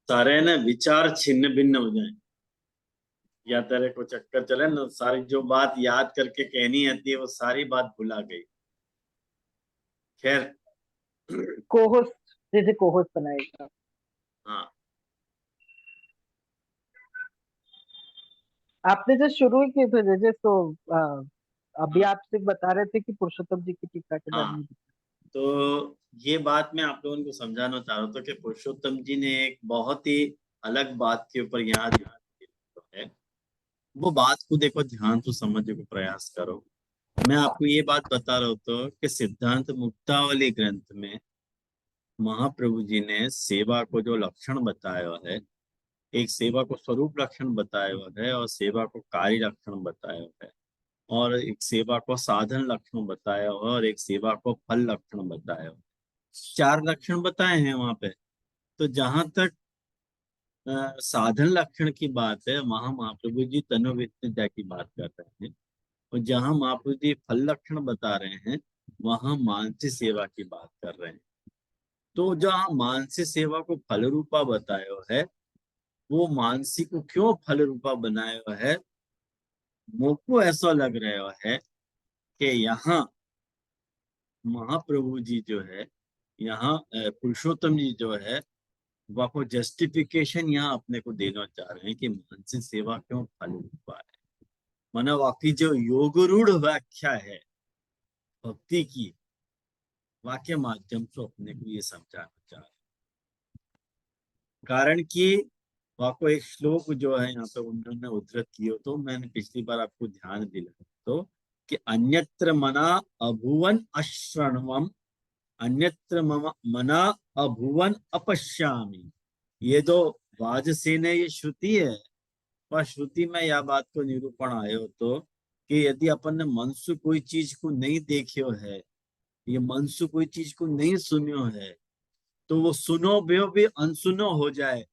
सारे ना विचार छिन्न भिन्न हो जाए, या तेरे को चक्कर चले ना, सारी जो बात याद करके कहनी आती है वो सारी बात भुला गई। खैर। कोहोस्ट, जैसे कोहोस्ट बनाएगा। हाँ। आपने जो शुरू ही किए थे जैसे, तो अभी आप सिर्फ बता रहे थे कि पुरुषोत्तम जी की टीका के बारे हाँ, में। तो ये बात मैं आप लोगों को समझाना चाह रहा था कि पुरुषोत्तम जी ने एक बहुत ही अलग बात के ऊपर यहाँ ध्यान दिया है। वो बात को देखो, ध्यान से समझने को प्रयास करो। मैं आपको ये बात बता रहा था कि सिद्धांत मुक्तावली ग्रंथ में महाप्रभु जी ने सेवा को जो लक्षण बताया हुआ है, एक सेवा को स्वरूप लक्षण बताया हुआ है, और सेवा को कार्य लक्षण बताया हुआ है, और एक सेवा को साधन लक्षण बताया हुआ है, और एक सेवा को फल लक्षण बताया हुआ है। चार लक्षण बताए हैं वहां पे। तो जहां तक साधन लक्षण की बात है, वहां महाप्रभु जी तनोविद्या की बात कर रहे हैं, और जहां महाप्रभु जी फल लक्षण बता रहे हैं, वहां मानसिक सेवा की बात कर रहे हैं। तो जहाँ मानसिक सेवा को फल रूपा बताया हुआ है, वो मानसिक को क्यों फल रूपा बनाया हुआ है, मुझको ऐसा लग रहा है कि यहाँ महाप्रभु जी जो है, यहाँ पुरुषोत्तम जी जो है, वह को जस्टिफिकेशन यहाँ अपने को देना चाह रहे हैं कि मानसिक सेवा क्यों फल रूपा है। माना वाकई जो योग रूढ़ व्याख्या है भक्ति की, वाक्य माध्यम से अपने को ये समझाना चाह रहे हैं। कारण कि आपको एक श्लोक जो है यहाँ पे उन्होंने उद्धृत किया, तो मैंने पिछली बार आपको ध्यान दिलाया तो कि अन्यत्र मना अभुवन अश्रणवम, अन्यत्र मना अभुवन अपश्यामी। ये जो वाजसेन ये श्रुति है, वह श्रुति में यह बात को निरूपण आयो तो कि यदि अपन ने मन से कोई चीज को नहीं देखियो है, ये मन से कोई चीज को नहीं सुनियो है, तो वो सुनो भयो भी अनसुनो हो जाए,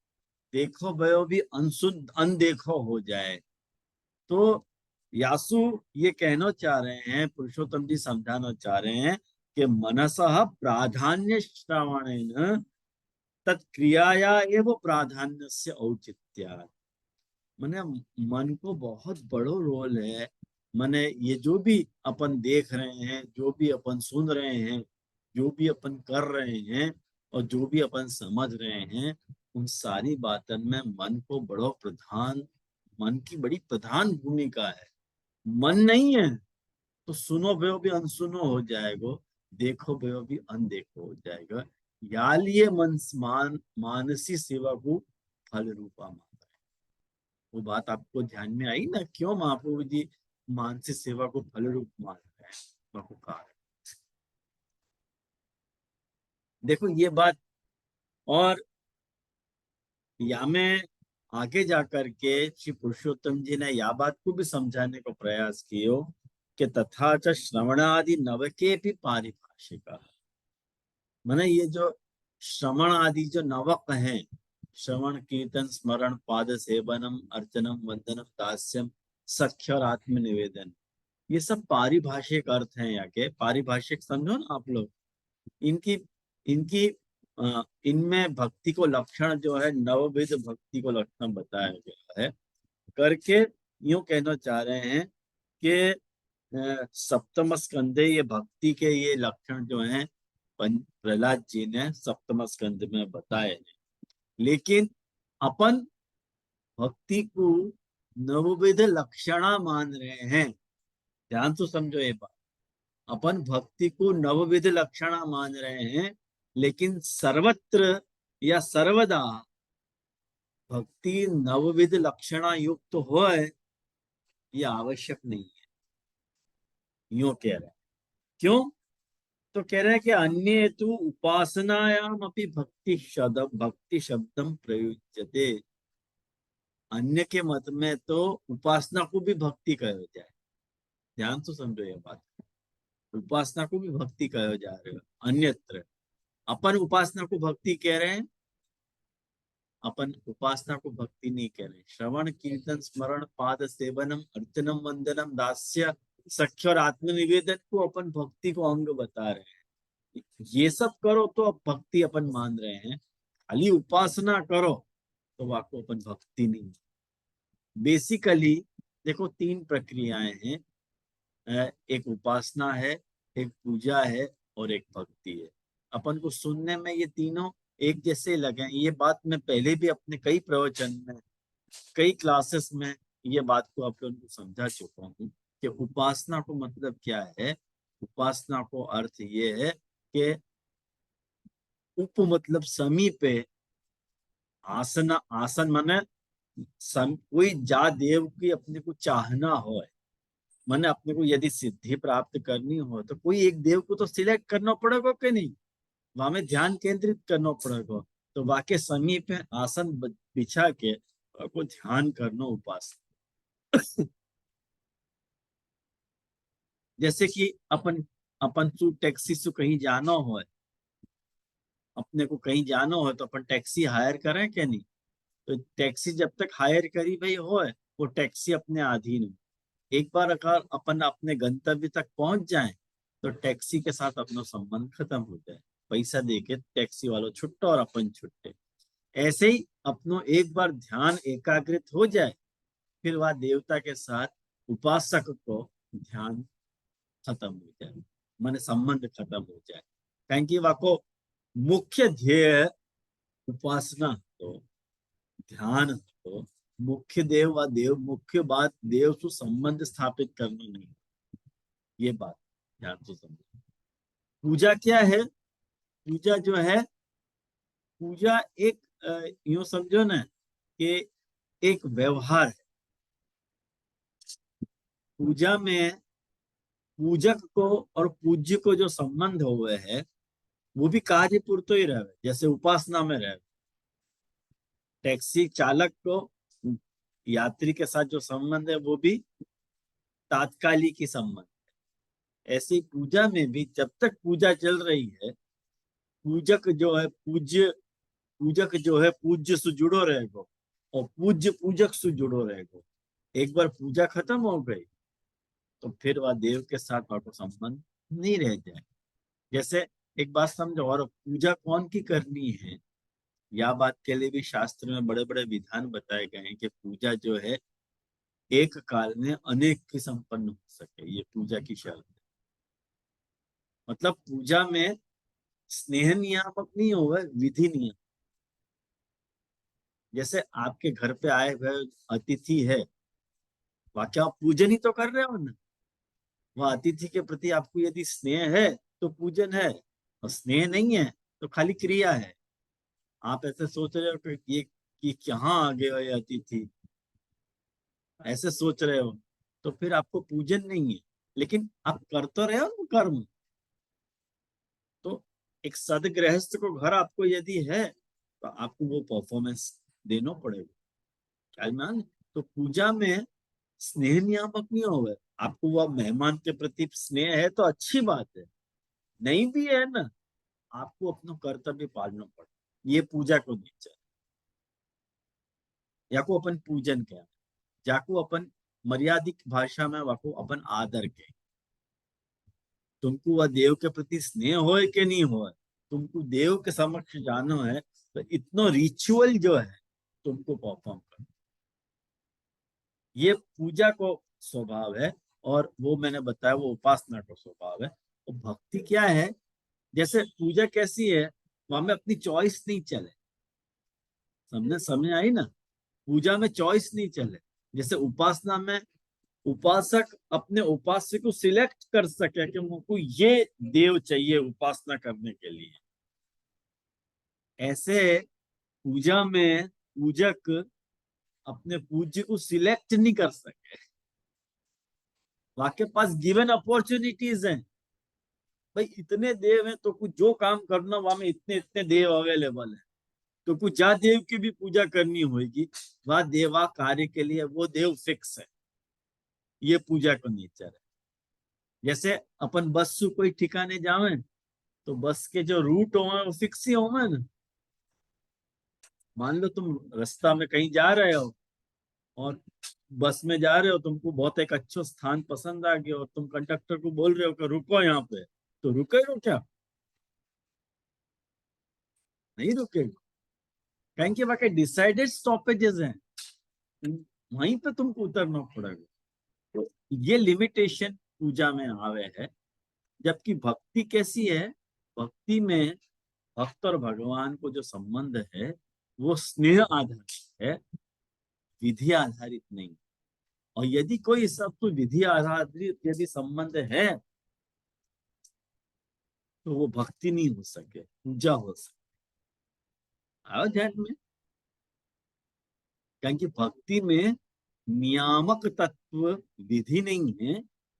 देखो भयो भी अनसुन अनदेखो हो जाए। तो यासु ये कहना चाह रहे हैं, पुरुषोत्तम जी समझाना चाह रहे हैं कि मनसः प्राधान्य श्रवणेन तत्क्रियाया एवं प्राधान्य से औचित्या। माने मन को बहुत बड़ो रोल है। माने ये जो भी अपन देख रहे हैं, जो भी अपन सुन रहे हैं, जो भी अपन कर रहे हैं, और जो भी अपन समझ रहे हैं, उन सारी बातों में मन को बड़ो प्रधान, मन की बड़ी प्रधान भूमिका है। मन नहीं है तो सुनो भयो भी अनसुनो हो जाएगा, देखो भयो भी अनदेखो हो जाएगा। या लिए मानसी सेवा को फल रूपा मान। वो बात आपको ध्यान में आई ना, क्यों महाप्रभु जी मानसिक सेवा को फल रूप मान रहे हैं, बहुकार। देखो ये बात। और या में आगे जाकर के श्री पुरुषोत्तम जी ने या बात को भी समझाने को प्रयास किया कि तथा च श्रवणादि नवके भी पारिभाषिका। माने ये जो श्रवण आदि जो नवक हैं, श्रवण कीर्तन स्मरण पाद सेवनम अर्चनम वंदनम दास्यम सख्य और आत्मनिवेदन, ये सब पारिभाषिक अर्थ हैं। यहाँ के पारिभाषिक समझो ना आप लोग। इनकी इनकी इनमें भक्ति को लक्षण जो है, नवविध भक्ति को लक्षण बताया गया है करके यूं कहना चाह रहे हैं कि सप्तम स्कंदे ये भक्ति के ये लक्षण जो हैं प्रहलाद जी ने सप्तम स्कंद में बताए हैं। लेकिन अपन भक्ति को नवविध लक्षणा मान रहे हैं। ध्यान से समझो ये बात। अपन भक्ति को नवविध लक्षणा मान रहे हैं, लेकिन सर्वत्र या सर्वदा भक्ति नवविध लक्षणा युक्त हो, ये आवश्यक नहीं है। यूं कह रहे हैं। क्यों? तो कह रहे हैं कि अन्य तो उपासनायाम अपनी भक्ति शब्दम प्रयुज्यते। अन्य के मत में तो उपासना को भी भक्ति कहा जाए। ध्यान से समझो ये बात। उपासना को भी भक्ति कहा जा रहा है अन्यत्र। अपन उपासना को भक्ति कह रहे हैं, अपन उपासना को भक्ति नहीं कह रहे। श्रवण कीर्तन स्मरण पाद सेवनम अर्चनम वंदनम दास्य सख्य और आत्मनिवेदन को अपन भक्ति को अंग बता रहे हैं। ये सब करो तो अब भक्ति अपन मान रहे हैं। खाली उपासना करो तो वाको अपन भक्ति नहीं। बेसिकली देखो 3 प्रक्रियाएं हैं, एक उपासना है, एक पूजा है और एक भक्ति है। अपन को सुनने में ये तीनों एक जैसे लगे, ये बात मैं पहले भी अपने कई प्रवचन में, कई क्लासेस में ये बात को आप लोगों को समझा चुका हूँ कि उपासना को मतलब क्या है। उपासना को अर्थ ये है कि उप मतलब समीप है, आसन, आसन माने कोई जा देव की अपने को चाहना हो, माने अपने को यदि सिद्धि प्राप्त करनी हो तो कोई एक देव को तो सिलेक्ट करना पड़ेगा कि नहीं, वहां में ध्यान केंद्रित करना पड़ेगा। तो वाके समीप है, आसन बिछा के को ध्यान करना उपास। जैसे कि अपन अपन सु टैक्सी से कहीं जाना हो, अपने को कहीं जाना हो तो अपन टैक्सी हायर करें क्या नहीं। तो टैक्सी जब तक हायर करी भाई हो, वो टैक्सी अपने अधीन हो। एक बार अगर अपन अपने गंतव्य तक पहुंच जाएं तो टैक्सी के साथ अपना संबंध खत्म हो जाए, पैसा देके टैक्सी वालों छुट्टा और अपन छुट्टे। ऐसे ही अपनो एक बार ध्यान एकाग्रित हो जाए, फिर वह देवता के साथ उपासक को ध्यान खत्म हो जाए, माने संबंध खत्म हो जाए। कारण कि वाको मुख्य ध्येय उपासना तो ध्यान तो मुख्य देव व देव, मुख्य बात देव से संबंध स्थापित करना नहीं, ये बात ध्यान से समझो। पूजा क्या है? पूजा जो है, पूजा एक यूं समझो ना कि एक व्यवहार है। पूजा में पूजक को और पूज्य को जो संबंध हुए है वो भी कार्य पूर्तो ही रहे, जैसे उपासना में रहे। टैक्सी चालक को यात्री के साथ जो संबंध है वो भी तात्कालिक ही संबंध। ऐसी पूजा में भी जब तक पूजा चल रही है, पूजक जो है पूज्य, पूजक जो है पूज्य से जुड़ो रहेगा और पूज्य पूजक से जुड़ो रहेगा। एक बार पूजा खत्म हो गई तो फिर वह देव के साथ आपको संबंध नहीं रह जाए। जैसे एक बात समझो, और पूजा कौन की करनी है, या बात के लिए भी शास्त्र में बड़े बड़े विधान बताए गए हैं कि पूजा जो है एक काल में अनेक की संपन्न हो सके, ये पूजा की शर्त है। मतलब पूजा में स्नेह नियामक नहीं होगा, विधि नियम। जैसे आपके घर पे आए हुए अतिथि है, वाकई आप पूजन ही तो कर रहे हो ना। वह अतिथि के प्रति आपको यदि स्नेह है तो पूजन है, और स्नेह नहीं है तो खाली क्रिया है। आप ऐसे सोच रहे हो कि ये कि कहाँ आ गए हो ये अतिथि, ऐसे सोच रहे हो तो फिर आपको पूजन नहीं है, लेकिन आप कर तो रहे हो ना कर्म। तो एक सदगृहस्थ को घर आपको यदि है तो आपको वो परफॉर्मेंस देना पड़ेगा, ख्याल में आ रहा है? तो पूजा में स्नेह नियामक नहीं होगा। आपको वह मेहमान के प्रति स्नेह है तो अच्छी बात है, नहीं भी है ना, आपको अपना कर्तव्य पालना पड़े। ये पूजा को नेचर, या को अपन पूजन कह, जाको अपन मर्यादिक भाषा में वाको अपन आदर के। तुमको वह देव के प्रति स्नेह हो कि नहीं हो, तुमको देव के समक्ष जाना है तो इतना रिचुअल जो है तुमको परफॉर्म कर। ये पूजा को स्वभाव है, और वो मैंने बताया वो उपासना का स्वभाव है। और भक्ति क्या है? जैसे पूजा कैसी है, वहां में अपनी चॉइस नहीं चले, समझ समझ आई ना। पूजा में चॉइस नहीं चले। जैसे उपासना में उपासक अपने उपास्य को सिलेक्ट कर सके कि मुझको ये देव चाहिए उपासना करने के लिए, ऐसे पूजा में पूजक अपने पूज्य को सिलेक्ट नहीं कर सके। आपके पास गिवन अपॉर्चुनिटीज हैं, भाई इतने देव हैं तो कुछ जो काम करना वहां में इतने इतने देव अवेलेबल है, तो कुछ जा देव की भी पूजा करनी होगी, वह देवा कार्य के लिए वो देव फिक्स है। ये पूजा का नेचर है। जैसे अपन बस से कोई ठिकाने जावे तो बस के जो रूट हो वो फिक्स ही हो ना। मान लो तुम रास्ता में कहीं जा रहे हो और बस में जा रहे हो, तुमको बहुत एक अच्छा स्थान पसंद आ गया और तुम कंडक्टर को बोल रहे हो कि रुको यहाँ पे, तो रुकेगा क्या? नहीं रुकेगा। कारण कि वहां डिसाइडेड स्टॉपेजेस हैं, वहीं पे तुमको उतरना पड़ेगा। तो ये लिमिटेशन पूजा में आवे है। जबकि भक्ति कैसी है, भक्ति में भक्त और भगवान को जो संबंध है वो स्नेह आधारित है, विधि आधारित नहीं। और यदि कोई सब तो विधि आधारित यदि संबंध है तो वो भक्ति नहीं हो सके, पूजा हो सके। आओ ध्यान में, क्योंकि भक्ति में नियामक तत्व विधि नहीं है,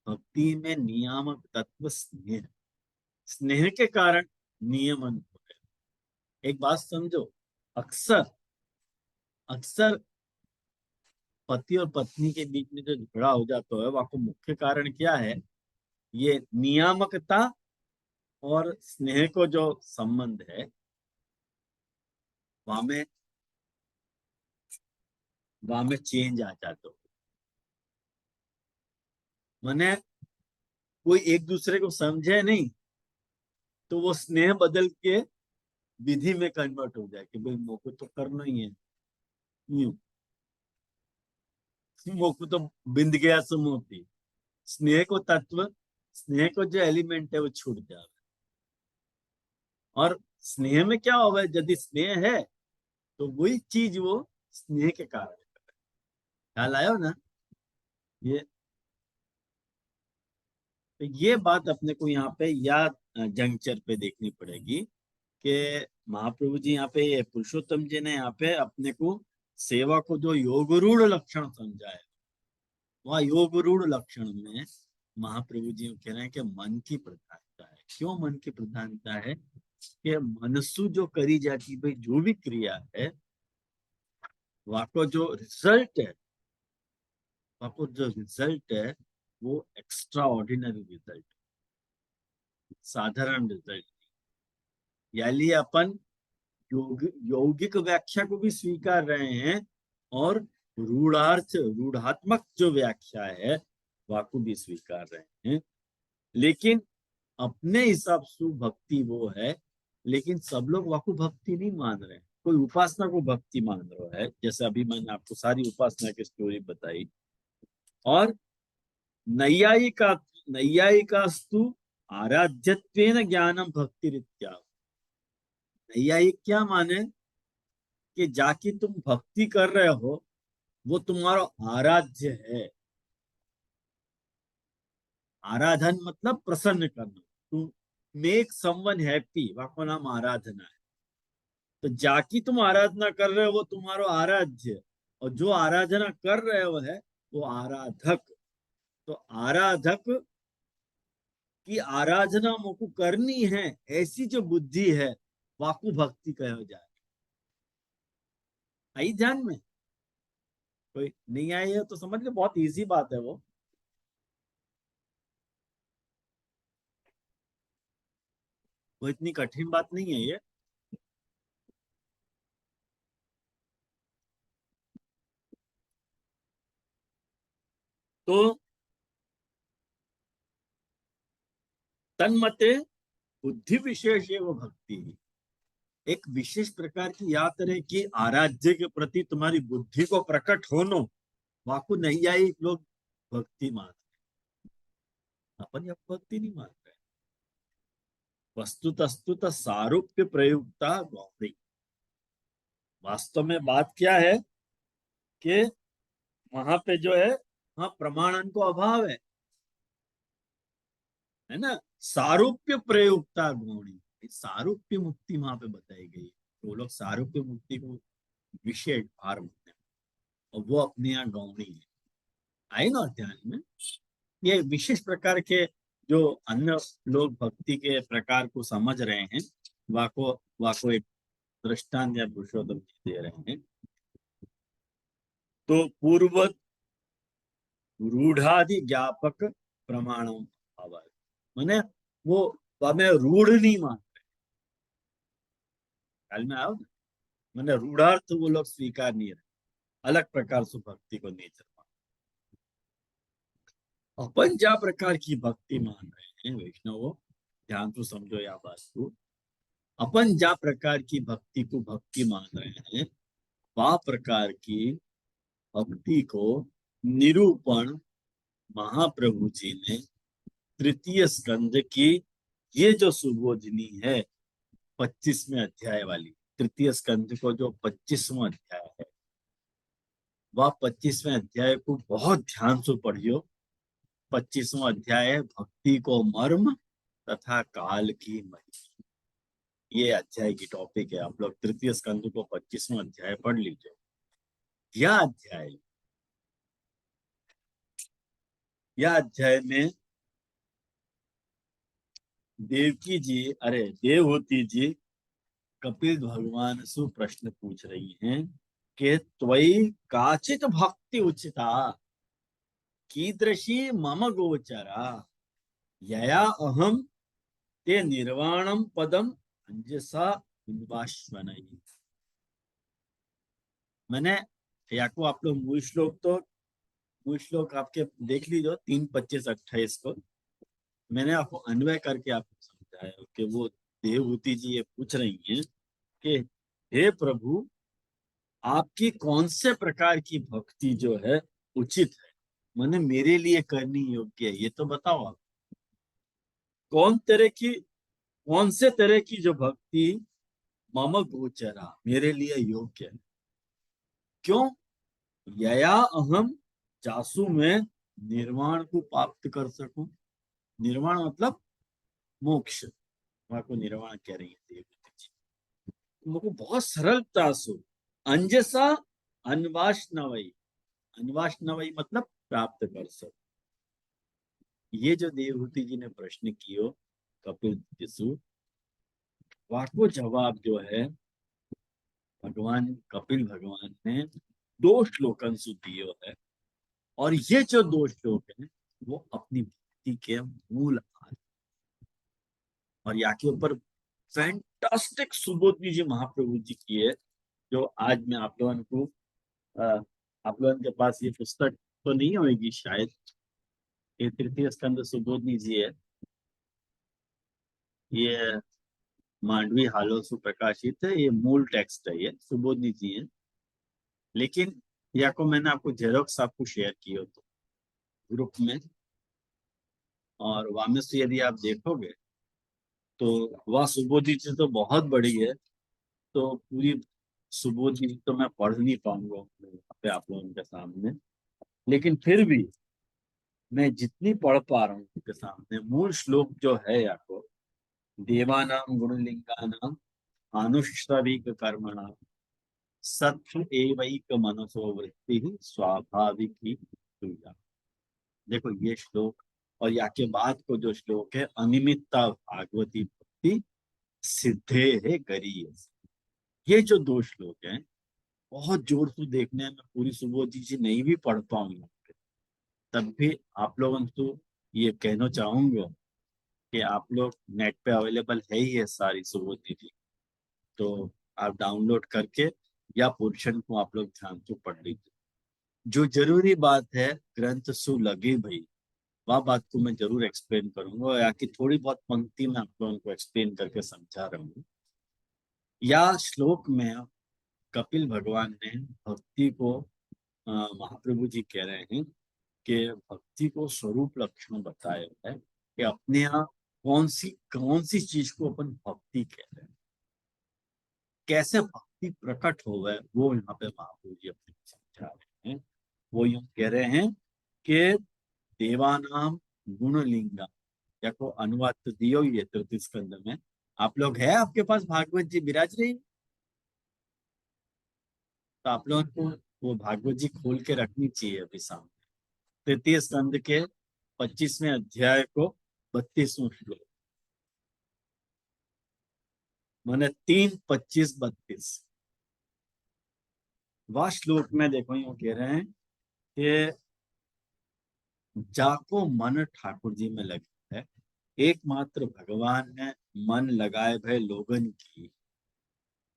भक्ति में नियामक तत्व स्नेह, स्नेह के कारण नियमन हो है। एक बात समझो, अक्सर अक्सर पति और पत्नी के बीच में जो झगड़ा हो जाता है वहां को मुख्य कारण क्या है, ये नियामकता और स्नेह को जो संबंध है वहां में चेंज आ जाता है। माने कोई एक दूसरे को समझे नहीं तो वो स्नेह बदल के विधि में कन्वर्ट हो जाए कि भाई मोको तो करना ही है, यूं मोको तो बिंद गया सुमोती। स्नेह को तत्व, स्नेह को जो एलिमेंट है वो छूट जाए। और स्नेह में क्या होगा, यदि स्नेह है तो वही चीज वो स्नेह के कारण, ख्याल आया ना। ये तो ये बात अपने को यहाँ पे या जंक्चर पे देखनी पड़ेगी कि महाप्रभु जी यहाँ पे, ये पुरुषोत्तम जी ने यहाँ पे अपने को सेवा को जो योगरूढ़ लक्षण समझा है, वह योगरूढ़ लक्षण में महाप्रभु जी कह रहे हैं कि मन की प्रधानता है। क्यों मन की प्रधानता है, कि मनसु जो करी जाती भाई जो भी क्रिया है वहां को जो रिजल्ट है, वहां को जो रिजल्ट है वो एक्स्ट्रा ऑर्डिनरी रिजल्ट, साधारण रिजल्ट। यानी अपन यौगिक व्याख्या को भी स्वीकार रहे हैं और रूढ़ात्मक जो व्याख्या है वाको भी स्वीकार रहे हैं। लेकिन अपने हिसाब से भक्ति वो है, लेकिन सब लोग वाको भक्ति नहीं मान रहे हैं। कोई उपासना को भक्ति मान रहा है, जैसे अभी मैंने आपको सारी उपासना की स्टोरी बताई। और नैयायिका नैयायिकास्तु आराध्यत्वेन ज्ञानम भक्ति रित्या। नैयायिक क्या माने कि जाके तुम भक्ति कर रहे हो वो तुम्हारा आराध्य है। आराधन मतलब प्रसन्न करना, टू मेक समवन हैप्पी, वाको नाम आराधना है। तो जाकी तुम आराधना कर रहे हो वो तुम्हारा आराध्य, और जो आराधना कर रहे हो है वो आराधक। तो आराधक की आराधना मोको करनी है, ऐसी जो बुद्धि है वाकु भक्ति कहो जाए। आई ध्यान में, कोई नहीं आई है तो समझ लो, बहुत इजी बात है वो इतनी कठिन बात नहीं है ये। तो तन्मते बुद्धि विशेष है वो भक्ति ही, एक विशेष प्रकार की याद रहे कि आराध्य के प्रति तुम्हारी बुद्धि को प्रकट होनो वाकु नहीं आई लोग भक्ति मान रहे, अपन यह भक्ति नहीं मान रहे। वस्तुतस्तुत सारूप्य प्रयुक्ता गौरी। वास्तव में बात क्या है कि वहां पे जो है, वहां प्रमाणन को अभाव है ना। सारूप्य प्रयुक्ता गौणी, सारूप्य मुक्ति वहां पे बताई गई है। तो वो लोग सारूप्य मुक्ति को विशेष भार मानते हैं और वो अपने यहाँ गौणी है। आए ना ध्यान में, ये विशेष प्रकार के जो अन्य लोग भक्ति के प्रकार को समझ रहे हैं, वाको वाको एक दृष्टांत या पुरुषोत्तम जी दे रहे हैं। तो पूर्व रूढ़ादि ज्ञापक प्रमाणों भाव, मैंने वो हमें रूढ़ नहीं मान, ख्याल में आओ, मैंने रूढ़ार्थ वो लोग स्वीकार नहीं रहे, अलग प्रकार से भक्ति को नहीं चलवा। अपन ज्या प्रकार की भक्ति मान रहे हैं वैष्णव, ध्यान तो समझो या बात को, अपन ज्या प्रकार की भक्ति को भक्ति मान रहे हैं, वह प्रकार की भक्ति को निरूपण महाप्रभु जी ने तृतीय स्कंद की ये जो सुबोधनी है 25वें अध्याय वाली, तृतीय स्कंद को जो 25वां अध्याय है, वह 25वें अध्याय को बहुत ध्यान से पढ़ियो। 25वां अध्याय है भक्ति को मर्म तथा काल की महिमा। ये अध्याय की टॉपिक है। आप लोग तृतीय स्कंद को 25वां अध्याय पढ़ लीजिए। यह अध्याय में देवकी जी, अरे देवहूति जी कपिल भगवान से प्रश्न पूछ रही हैं कि त्वयि काचित भक्ति उचिता कीदृशी मम गोचरा यया अहम ते निर्वाणम पदम अंजसा बिंबाश्वनयि। मैंने या को आप लोग मूल श्लोक आपके देख लीजिए 3:25-28 को। मैंने आपको अन्वय करके आपको समझाया कि वो देवहूति जी ये पूछ रही हैं कि हे प्रभु, आपकी कौन से प्रकार की भक्ति जो है उचित है, मैंने मेरे लिए करनी योग्य है, ये तो बताओ आप। कौन से तरह की जो भक्ति मम गोचरा मेरे लिए योग्य है, क्यों? यया अहम जासु में निर्वाण को प्राप्त कर सकूं। निर्वाण मतलब मोक्ष, वहां को निर्वाण कह रही है देवहूति जी। मुझको बहुत सरलता से अंजसा अन्वाष्णवई, अन्वाष्णवई मतलब प्राप्त कर सको। ये जो देवहूति जी ने प्रश्न कियो कपिल जी, वाको जवाब जो है भगवान कपिल भगवान ने 2 श्लोकन से दियो है। और ये जो 2 श्लोक हैं वो अपनी भक्ति के मूल आधार। और यहाँ के ऊपर फैंटास्टिक सुबोधनी जी महाप्रभु जी की है, जो आज मैं आप लोगों को आप लोगों के पास ये पुस्तक तो नहीं होगी शायद। ये तृतीय स्कंद सुबोधनी जी है, ये मांडवी हालो से प्रकाशित है, ये मूल टेक्स्ट है, ये सुबोधनी जी है। लेकिन या को मैंने आपको जेरोक्स आपको शेयर किया तो ग्रुप में, और वहां में से यदि आप देखोगे तो वह सुबोधनी जी तो बहुत बड़ी है, तो पूरी सुबोधनी जी तो मैं पढ़ नहीं पाऊंगा वहाँ पे आप लोगों के सामने। लेकिन फिर भी मैं जितनी पढ़ पा रहा हूँ उनके सामने मूल श्लोक जो है या को देवानाम गुणलिंगानाम आनुष्ठविक कर्मणाम सत्य एवैक मनसो वृत्ति स्वाभाविक ही क्रिया। देखो ये श्लोक और या के बाद को जो श्लोक है अनिमित्ता भागवती भक्ति सिद्धे है गरीय। ये जो 2 श्लोक हैं बहुत जोर से देखने में पूरी सुबोधि जी नहीं भी पढ़ पाऊंगा, तब भी आप लोगों को ये कहना चाहूंगा कि आप लोग नेट पे अवेलेबल है ही है सारी सुबोधि जी, तो आप डाउनलोड करके या पोर्शन को आप लोग ध्यान से पढ़ लीजिए। जो जरूरी बात है ग्रंथ सु लगे भाई, वह बात को मैं जरूर एक्सप्लेन करूंगा, या कि थोड़ी बहुत पंक्ति में आप लोगों को एक्सप्लेन करके समझा रहा हूँ। या श्लोक में कपिल भगवान ने भक्ति को महाप्रभु जी कह रहे हैं कि भक्ति को स्वरूप लक्षण बताया है कि अपने यहाँ कौन सी चीज को अपन भक्ति कह रहे हैं, कैसे भक्ति प्रकट हो गए, वो यहाँ पे महाप्रभु जी अपने समझा रहे हैं। वो यूं कह रहे हैं कि देवानाम गुणलिंगा, या को अनुवाद तो दियो ही है तृतीय स्कंद में। आप लोग है आपके पास भागवत जी विराज रही, तो आप लोगों को वो भागवत जी खोल के रखनी चाहिए अभी सामने। तृतीय स्कंद के 25वें अध्याय को 32वां श्लोक, मैंने 3:25-32 वह श्लोक में देखो यूं कह रहे हैं कि जाको मन ठाकुर जी में लगे है, एकमात्र भगवान ने मन लगाए भय लोगन की,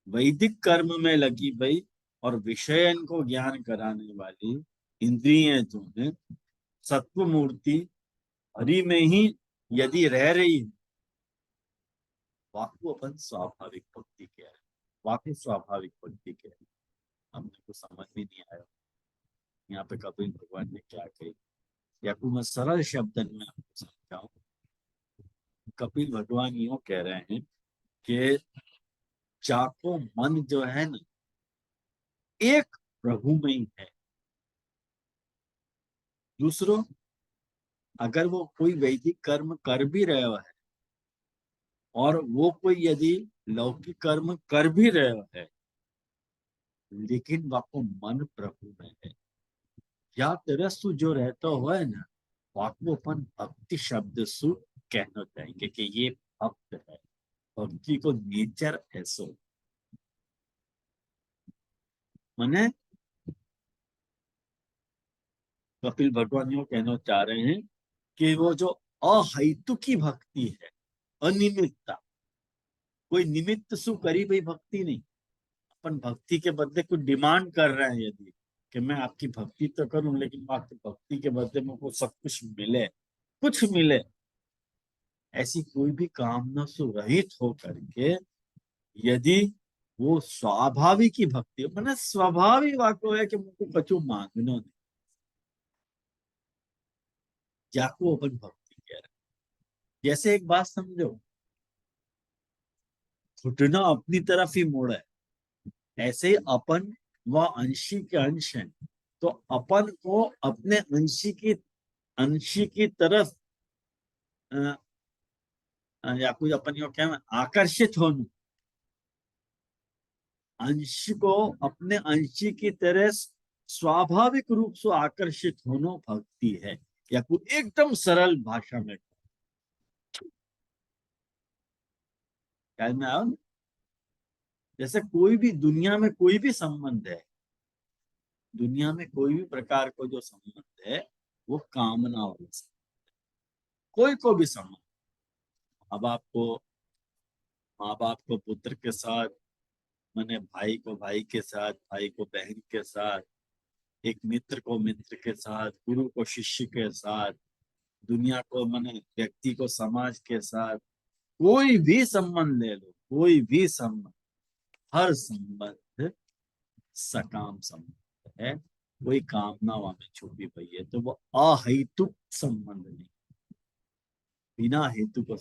वैदिक कर्म में लगी भई और विषयन को ज्ञान कराने वाली इंद्रियां जो है सत्व मूर्ति हरि में ही यदि रह रही है, वाकु अपन स्वाभाविक भक्ति कह रहे हैं, वाकु स्वाभाविक भक्ति कह रहे हैं। हमने को समझ भी नहीं आया यहाँ पे कपिल भगवान ने क्या कही, या को मैं सरल शब्द में आपको समझाऊं। कपिल भगवान यूं कह रहे हैं कि जाको मन जो है ना एक प्रभु में ही है। दूसरों, अगर वो कोई वैदिक कर्म कर भी रहा है और वो कोई यदि लौकिक कर्म कर भी रहा है, लेकिन वाको मन प्रभु में है, या तरसु जो रहता हुआ है ना, वाको अपन भक्ति शब्द सु कहना चाहेंगे कि ये भक्त है। भक्ति को नेचर ऐसो माने कपिल भगवान यो कहना चाह रहे हैं कि वो जो अहेतुकी भक्ति है, अनिमित्ता, कोई निमित्त सु करी भाई भक्ति नहीं। अपन भक्ति के बदले कुछ डिमांड कर रहे हैं, यदि कि मैं आपकी भक्ति तो करूं लेकिन आपकी भक्ति के बदले मुझको सब कुछ मिले, कुछ मिले, ऐसी कोई भी कामना से रहित हो करके यदि वो स्वाभाविक की भक्ति मैंने स्वाभाविक वाक्य है कि मुझको कछु मांगना नहीं, जाको अपन भक्ति कह रहे हैं। जैसे एक बात समझो, घुटना अपनी तरफ ही मोड़ा है, ऐसे ही अपन व अंशी के अंश हैं, तो अपन को अपने अंशी की तरफ या कुछ अपन यो क्या आकर्षित होना, अंश को अपने अंशी की तरह स्वाभाविक रूप से आकर्षित होना भक्ति है। या कुछ एकदम सरल भाषा में ख्याल में आओ ना, जैसे कोई भी दुनिया में कोई भी संबंध है, दुनिया में कोई भी प्रकार को जो संबंध है वो कामना वाला संबंध, कोई को भी संबंध, माँ बाप को पुत्र के साथ, मैंने भाई को भाई के साथ, भाई को बहन के साथ, एक मित्र को मित्र के साथ, गुरु को शिष्य के साथ, दुनिया को मैंने व्यक्ति को समाज के साथ, कोई भी संबंध ले लो, कोई भी संबंध, हर संबंध सकाम संबंध है, कोई कामना में छुपी हुई है, तो वो अहेतुक संबंध नहीं, बिना हेतु को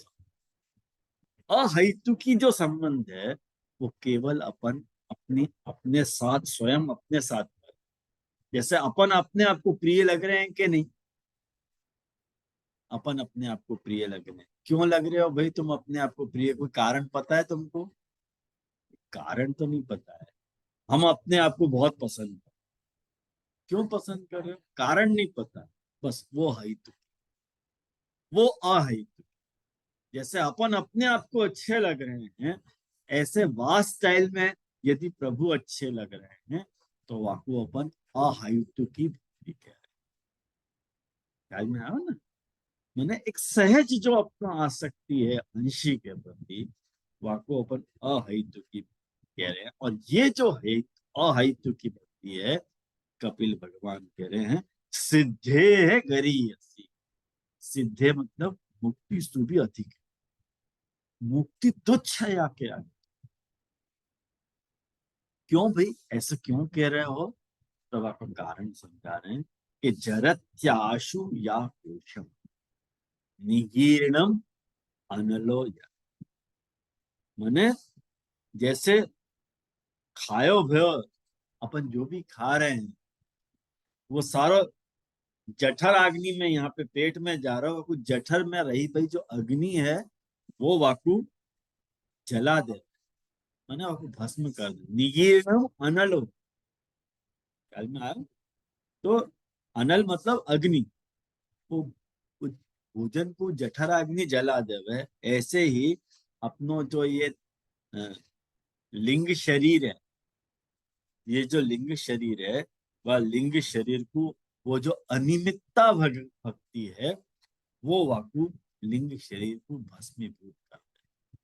अहेतुकी जो संबंध है वो केवल अपन अपने अपने साथ, स्वयं अपने साथ। जैसे अपन अपने आप को प्रिय लग रहे हैं कि नहीं, अपन अपने आप को प्रिय लग रहे हैं, क्यों लग रहे हो भाई तुम अपने आप को प्रिय, कोई कारण पता है तुमको? कारण तो नहीं पता है। हम अपने आप को बहुत पसंद कर, क्यों पसंद कर रहे हो, कारण नहीं पता, बस वो हेतु, वो अहेतु। जैसे अपन अपने आप को अच्छे लग रहे हैं, ऐसे वास्ट स्टाइल में यदि प्रभु अच्छे लग रहे हैं तो वाकु अपन अहेतु की भक्ति कह रहे हैं। में आओ ना, मैंने एक सहज जो अपना आसक्ति है अंशी के प्रति, वाको अपन अहेतु की कह रहे हैं। और ये जो है अहेतु की भक्ति है, कपिल भगवान कह रहे हैं सिद्धे है गरीयसी। सिद्धे मतलब मुक्ति से भी अधिक, मुक्ति तुच्छ है या क्या? क्यों भाई ऐसा क्यों कह रहे हो? तब आपको कारण समझा रहे हैं कि जरत्याशु या कोशम निगीर्णम अनलो, माने जैसे खायो भयो, अपन जो भी खा रहे हैं वो सारा जठर अग्नि में यहाँ पे पेट में जा रहा हो, कुछ जठर में रही भाई जो अग्नि है वो वाकु जला दे, माने वाकु भस्म कर दे। निगीर्णम अनलो, ख्याल में आया? तो अनल मतलब अग्नि, वो भोजन को जठर अग्नि जला देवे, ऐसे ही अपनो जो ये लिंग शरीर है, ये जो लिंग शरीर है वह लिंग शरीर को, वो जो अनिमित्ता भक्ति है वो वाकु लिंग शरीर को भस्मीभूत कर दे,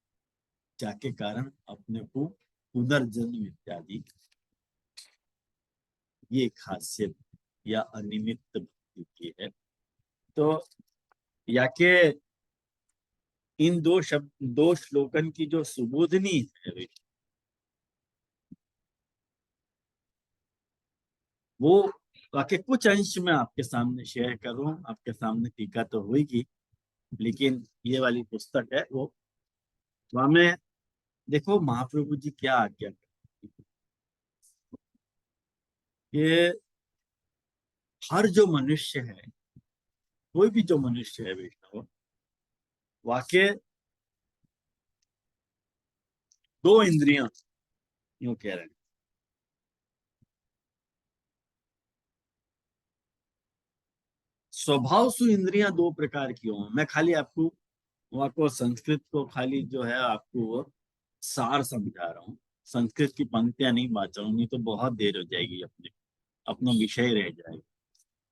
जाके कारण अपने को पुनर्जन्म इत्यादि ये खासियत या अनिमित्त भक्ति की है। तो याके इन दो श्लोकन की जो सुबोधनी है वो वाकई कुछ अंश में आपके सामने शेयर करूं। आपके सामने टीका तो होगी, लेकिन ये वाली पुस्तक है वो। हमें देखो महाप्रभु जी क्या आज्ञा करते हैं कि हर जो मनुष्य है, कोई भी जो मनुष्य है वैष्णव, वाकई दो इंद्रियां, यूं कह रहे हैं। स्वभाव सु इंद्रियां दो प्रकार की हो। मैं खाली आपको संस्कृत को खाली जो है आपको वो सार समझा रहा हूँ। संस्कृत की पंक्तियां नहीं बाँचूंगी तो बहुत देर हो जाएगी, अपना विषय रह जाएगा।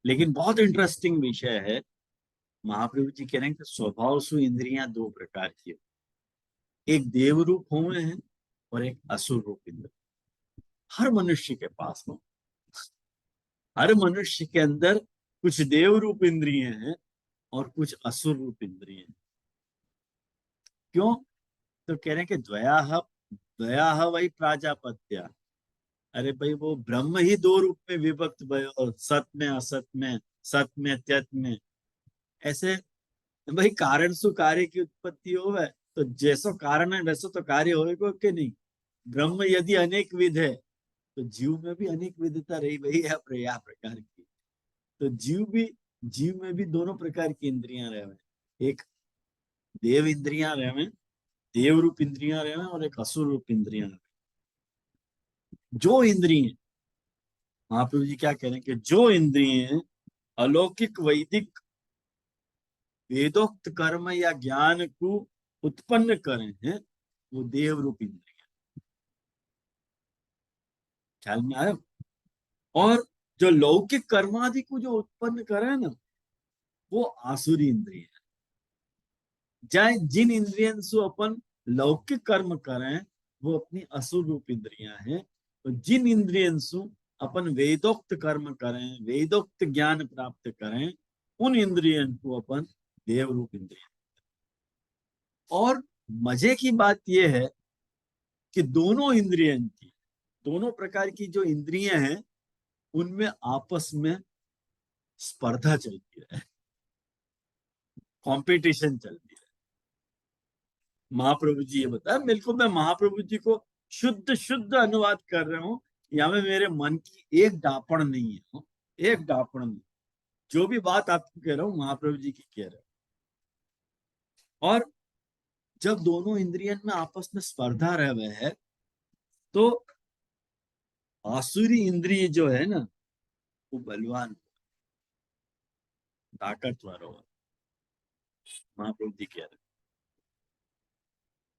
लेकिन बहुत इंटरेस्टिंग विषय है। महाप्रभु जी कह रहे हैं कि स्वभाव सु इंद्रियां दो प्रकार की हो, एक देव रूप हुए हैं और एक असुर रूप इंद्र। हर मनुष्य के पास हो, हर मनुष्य के अंदर कुछ देव रूप इंद्रिय हैं और कुछ असुर रूप इंद्रिय हैं। क्यों? तो कह रहे हैं कि द्वयाह वही प्राजापत्या। अरे भाई वो ब्रह्म ही दो रूप में विभक्त भयो, सत में असत में, सत में त्यत में। ऐसे भाई कारण सु कार्य की उत्पत्ति होवे, तो जैसो कारण है वैसो तो कार्य होएगा कि नहीं। ब्रह्म यदि अनेक विध है तो जीव में भी अनेक विधता रही वही है या प्रकार की। तो जीव में भी दोनों प्रकार की इंद्रियां रहे, एक देव इंद्रियां रहे, देव रूप इंद्रियां रहे और एक असुर रूप इंद्रियां रहे। जो इंद्रिय, महाप्रभु जी क्या कह रहे हैं कि जो इंद्रिय अलौकिक वैदिक वेदोक्त कर्म या ज्ञान को उत्पन्न करें हैं, वो देव रूप इंद्रिय। ख्याल में आया? और जो लौकिक कर्मादि को जो उत्पन्न करे ना, वो आसुरी इंद्रिय है। चाहे जिन इंद्रियों से अपन लौकिक कर्म करें वो अपनी असुर रूप इंद्रियां हैं, तो जिन इंद्रियों से अपन वेदोक्त कर्म करें, वेदोक्त ज्ञान प्राप्त करें, उन इंद्रियों को अपन देव रूप इंद्रिय। और मजे की बात यह है कि दोनों इंद्रियों की, दोनों प्रकार की जो इंद्रियां हैं उनमें आपस में स्पर्धा चलती है, कंपटीशन चलती है। महाप्रभु जी ये बताया, बिल्कुल मैं महाप्रभु जी को शुद्ध शुद्ध अनुवाद कर रहा हूँ। यहाँ में मेरे मन की एक डापण नहीं है, एक डापण नहीं। जो भी बात आपको कह रहा हूँ महाप्रभु जी की कह रहा हूँ। और जब दोनों इंद्रियन में आपस में स्पर्धा रह रहे है, तो आसुरी इंद्रिय जो है ना वो बलवान, ताकतवर हो, महाप्रभु जी कह रहे हैं।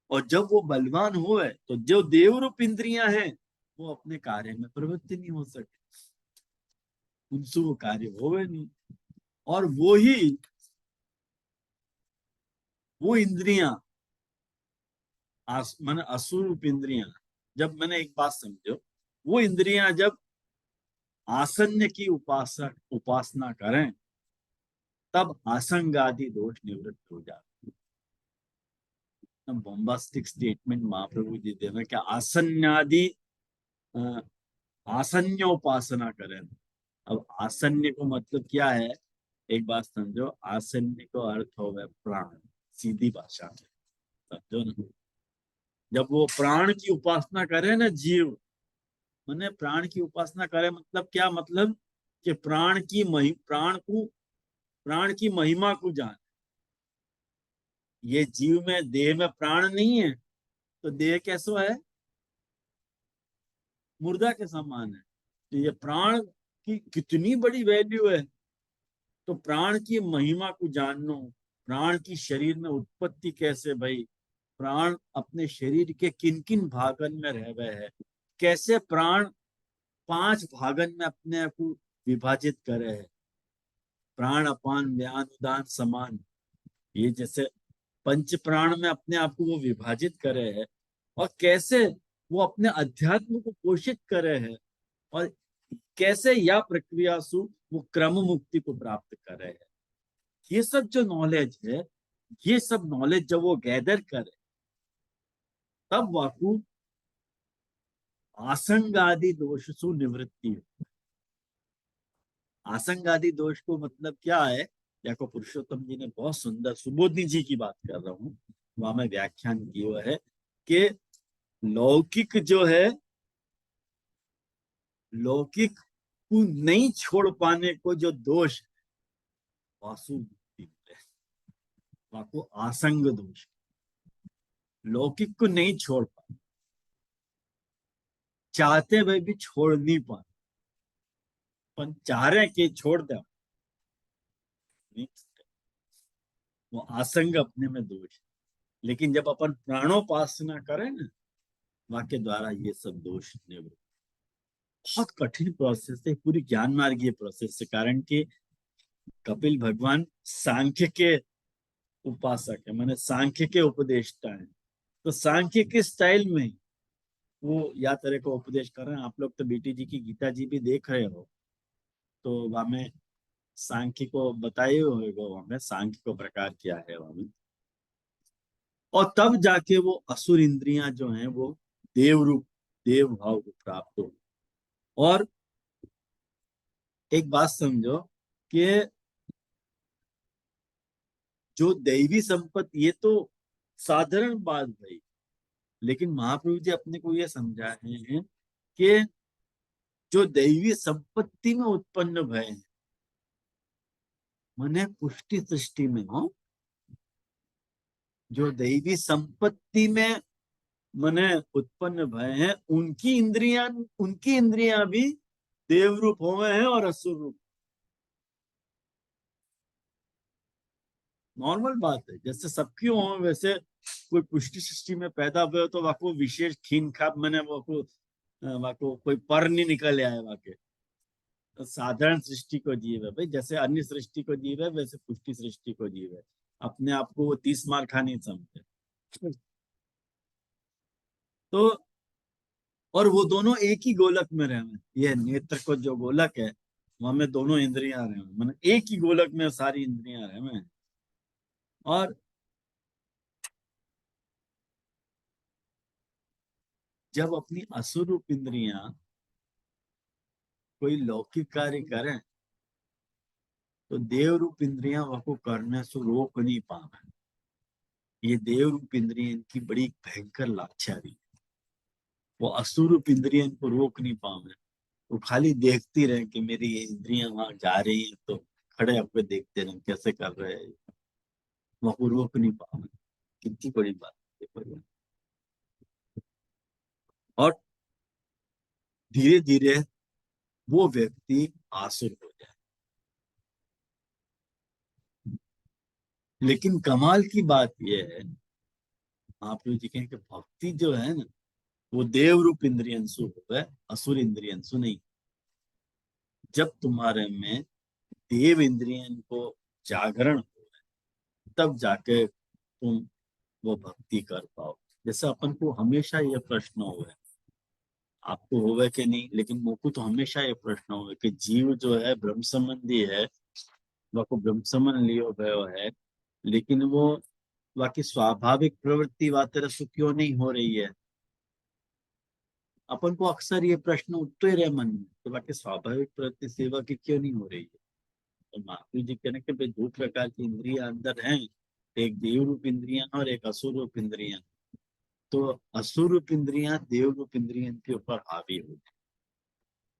और जब वो बलवान हो है तो जो देव रूप इंद्रियां हैं वो अपने कार्य में प्रवृत्ति नहीं हो सकती, उनसे वो कार्य होवे नहीं। और वो इंद्रियां मैंने असुर रूप इंद्रियां, जब मैंने एक बात समझो, वो इंद्रियां जब आसन्य की उपासना करें तब आसंग आदि दोष निवृत्त हो जाते हैं। बॉम्बास्टिक स्टेटमेंट महाप्रभु जी दे रहे क्या आसन्यादि आसन्योपासना करें। अब आसन्य को मतलब क्या है, एक बात समझो, आसन्य को अर्थ हो गया प्राण, सीधी भाषा में समझो ना। जब वो प्राण की उपासना करे ना जीव, मैंने प्राण की उपासना करे मतलब क्या, मतलब कि प्राण की महिमा को जाने। ये जीव में, देह में प्राण नहीं है तो देह कैसा है, मुर्दा के समान है। तो ये प्राण की कितनी बड़ी वैल्यू है। तो प्राण की महिमा को जानना, प्राण की शरीर में उत्पत्ति कैसे भाई, प्राण अपने शरीर के किन किन भागन में रह गए हैं, कैसे प्राण 5 भागन में अपने को विभाजित करे है, प्राण अपान व्यान उदान समान। ये जैसे पंच प्राण में अपने आप को वो विभाजित करे है, और कैसे वो अपने अध्यात्म को पोषित करे है, और कैसे या प्रक्रिया से वो क्रम मुक्ति को प्राप्त करे है। ये सब जो नॉलेज है ये सब नॉलेज जब वो गैदर करे तब वाकु आसंगादि दोष सु निवृत्ति हो। आसंगादि दोष को मतलब क्या है, देखो पुरुषोत्तम जी ने बहुत सुंदर, सुबोधनी जी की बात कर रहा हूँ, वहां में व्याख्यान किया है कि लौकिक जो है, लौकिक को नहीं छोड़ पाने को जो दोष वासु वाको आसंग दोष, लौकिक को नहीं छोड़ पाए, चाहते हुए भी छोड़ नहीं पाए, पर चाह रहे कि छोड़ दे, वो आसंग अपने में दोष है। लेकिन जब अपन प्राणोपासना करें ना, वाक्य द्वारा ये सब दोष निवृत्त। बहुत कठिन प्रोसेस है, पूरी ज्ञान मार्गीय प्रोसेस है, कारण कि कपिल भगवान सांख्य के उपासक है, माने सांख्य के उपदेष्टा है। तो सांख्य के स्टाइल में वो या तरह को उपदेश कर रहे हैं। आप लोग तो बीटी जी की गीता जी भी देख रहे हो, तो वहां में सांख्य को बताए हुए वहां में सांख्य को प्रकार किया है वहां में। और तब जाके वो असुर इंद्रियां जो हैं वो देव रूप, देव भाव को प्राप्त हो। और एक बात समझो कि जो दैवी संपत्ति, ये तो साधारण बात भाई, लेकिन महाप्रभु जी अपने को ये समझाए हैं कि जो दैवी संपत्ति में उत्पन्न भय है, मने पुष्टि सृष्टि में हो, जो दैवी संपत्ति में मने उत्पन्न भय है, उनकी इंद्रियां भी देव रूप हो गए हैं और असुर रूप। नॉर्मल बात है, जैसे सबकी हो वैसे कोई पुष्टि सृष्टि में पैदा हुए तो वाको विशेष खीन खाप मैंने वाको कोई पर नहीं निकल आए वाके। तो साधारण सृष्टि को जीव है भाई, जैसे अन्य सृष्टि को जीव है वैसे पुष्टि सृष्टि को जीव है। अपने आप को वो 30 मार खा नहीं समझते। तो और वो दोनों एक ही गोलक में रहे हैं। ये नेत्र को जो गोलक है वहां में दोनों इंद्रियां रहे हैं, मतलब एक ही गोलक में सारी इंद्रियां रहे हैं। और जब अपनी असुरूप इंद्रियां कोई लौकिक कार्य करें तो देव रूप इंद्रियां वह करने से रोक नहीं पावे। ये देव रूप इंद्रियां इनकी बड़ी भयंकर लाचारी, वो असुर रूप इंद्रियां इनको रोक नहीं पावे। वो खाली देखती रहे कि मेरी ये इंद्रियां वहां जा रही हैं, तो खड़े होकर देखते रहे कैसे कर रहे हैं, वह रोक नहीं पावे। कितनी बड़ी बात है भगवान। और धीरे धीरे वो व्यक्ति आसुर हो जाए। लेकिन कमाल की बात यह है, आप लोग जी कहें कि भक्ति जो है ना, वो देव रूप इंद्रियंसु हो गए, असुर इंद्रियंसु नहीं। जब तुम्हारे में देव इंद्रियन को जागरण हो तब जाके तुम वो भक्ति कर पाओ। जैसे अपन को हमेशा ये प्रश्न हुआ है, आपको होगा कि नहीं, लेकिन मुझको तो हमेशा ये प्रश्न हुआ कि जीव जो है ब्रह्म संबंधी है, वह को ब्रह्म संबंध लियो गयो है, लेकिन वो बाकी स्वाभाविक प्रवृत्ति वातर से क्यों नहीं हो रही है। अपन को अक्सर ये प्रश्न उठते रहे मन में कि बाकी स्वाभाविक प्रवृत्ति सेवा की क्यों नहीं हो रही है। तो महावीर जी कहने के भाई दो प्रकार की इंद्रियां अंदर हैं, एक देव रूप इंद्रियां और एक असुर रूप इंद्रियां। तो असुर रूप इंद्रियां देव रूप इंद्रियों के ऊपर हावी हो गई।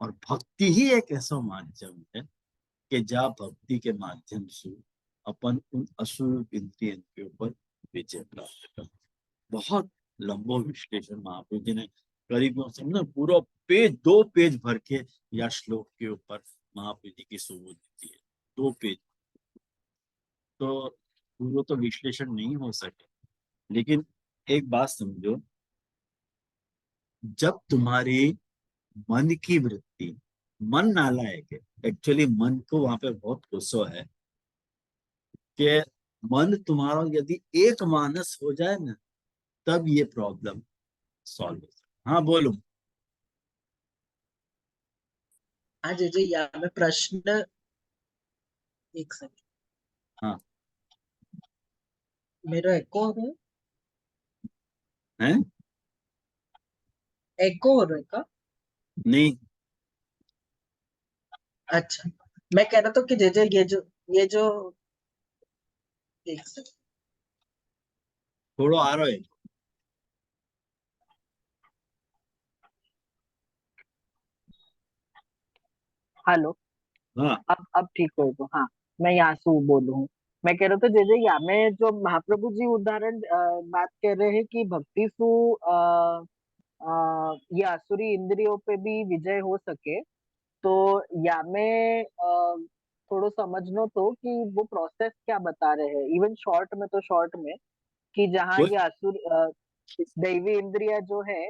और भक्ति ही एक ऐसा माध्यम है कि जहाँ भक्ति के माध्यम से अपन उन असुर रूप इंद्रियों के ऊपर विजय प्राप्त कर। बहुत लंबो विश्लेषण महाप्रभु जी ने करीब समझना पूरा पेज, 2 पेज भर के या श्लोक के ऊपर महाप्रभु जी की सुबोध दी है। 2 पेज। तो पूरा तो विश्लेषण नहीं हो सके, लेकिन एक बात समझो, जब तुम्हारी मन की वृत्ति, मन नालायक है एक्चुअली, मन को वहां पे बहुत गुस्सा है कि मन तुम्हारा यदि एक मानस हो जाए ना, तब ये प्रॉब्लम सॉल्व हो जाए। हाँ बोलो। हाँ जी यहाँ में प्रश्न, एक सेकंड। हाँ मेरा एको हो रहा हैं? है, एको हो रहा है का? नहीं, अच्छा, मैं कह रहा था कि जैसे ये जो एक सेकंड। थोड़ो आ रहा है। हेलो, हाँ, अब ठीक हो तो हाँ। मैं यहाँ से बोलूँ हूँ। मैं कह रहा था जैसे यहाँ में जो महाप्रभु जी उदाहरण बात कर रहे हैं कि भक्ति सु ये आसुरी इंद्रियों पे भी विजय हो सके। तो या में थोड़ो समझ लो तो कि वो प्रोसेस क्या बता रहे हैं, इवन शॉर्ट में तो शॉर्ट में, कि जहाँ कोई ये असुर दैवी इंद्रिया जो है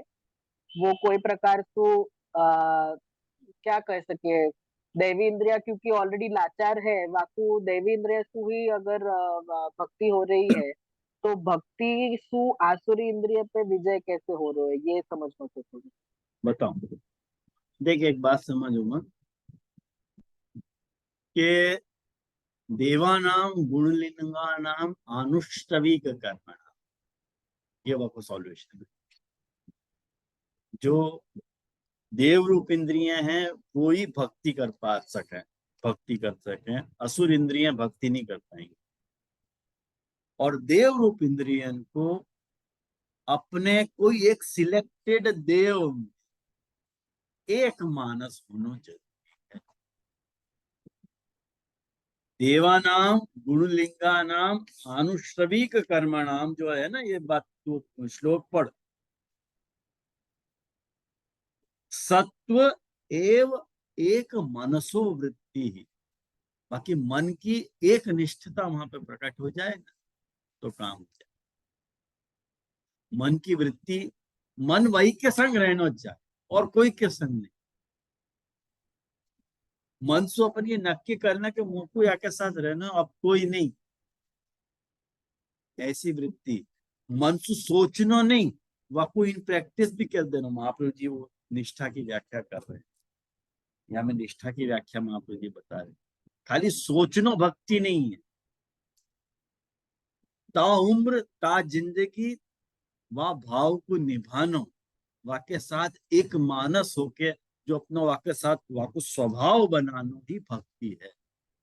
वो कोई प्रकार से क्या कह सके, दैवी इंद्रिया क्योंकि ऑलरेडी लाचार है, वाकु दैवी इंद्रिया सु ही अगर भक्ति हो रही है, तो भक्ति सु आसुरी इंद्रिय पे विजय कैसे हो रहा है, ये समझना तो थोड़ी। बताओ। देख, एक बात समझूंगा कि देवानाम गुणलिंगानाम आनुष्टविक कर्मणाम, ये वाको सॉल्यूशन है। जो देव रूप इंद्रियां हैं वो ही भक्ति कर पा सके, भक्ति कर सके। असुर इंद्रियां भक्ति नहीं कर पाएंगी। और देव रूप इंद्रियन को अपने कोई एक सिलेक्टेड देव में एक मानस होना चाहिए। देवानाम गुणलिंगानाम आनुश्रविक कर्मणाम, जो है ना, ये बात तो श्लोक पढ़। सत्व एव एक मनसो वृत्ति ही, बाकी मन की एक निष्ठता वहां पे प्रकट हो जाए ना, तो काम हो जाए। मन की वृत्ति, मन वही के संग रहना चाहे और कोई के संग नहीं। मन से अपन ये नक्की करना कि मुझको या के साथ रहना, अब कोई नहीं, ऐसी वृत्ति। मन से सोचना नहीं, वाको इन प्रैक्टिस भी कर देना। महाप्रभु जी वो निष्ठा की व्याख्या कर रहे हैं, या मैं निष्ठा की व्याख्या महाप्रभु जी बता रहे हैं। खाली सोचना भक्ति नहीं है। ता उम्र ता जिंदगी वह भाव को निभाना, वाके साथ एक मानस होके जो अपना वाके साथ वाको स्वभाव बनाना ही भक्ति है।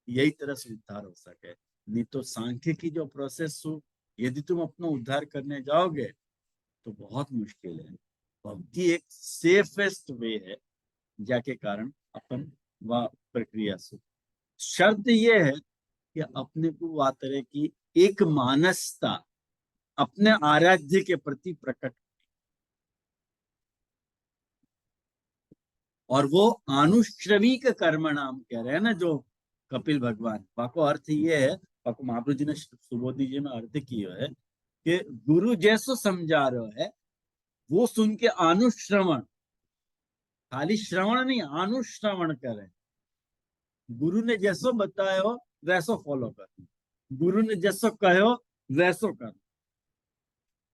यही तरह से उद्धार हो सके। नहीं तो सांख्य की जो प्रोसेस हो, यदि तुम अपना उद्धार करने जाओगे तो बहुत मुश्किल है। भक्ति एक सेफेस्ट वे है, जाके कारण अपन वह प्रक्रिया से। शर्त यह है कि अपने को वातरे की एक मानसता अपने आराध्य के प्रति प्रकट, और वो आनुश्रविक कर्म नाम कह रहे हैं ना जो कपिल भगवान, वाको अर्थ ये है, वाको महाप्रभु जी ने सुबोधि जी में अर्थ किया है कि गुरु जैसो समझा रहे है वो सुन के अनुश्रवण, खाली श्रवण नहीं, अनुश्रवण करें। गुरु ने जैसो बताया हो वैसो फॉलो कर, गुरु ने जैसो कहो वैसो कर।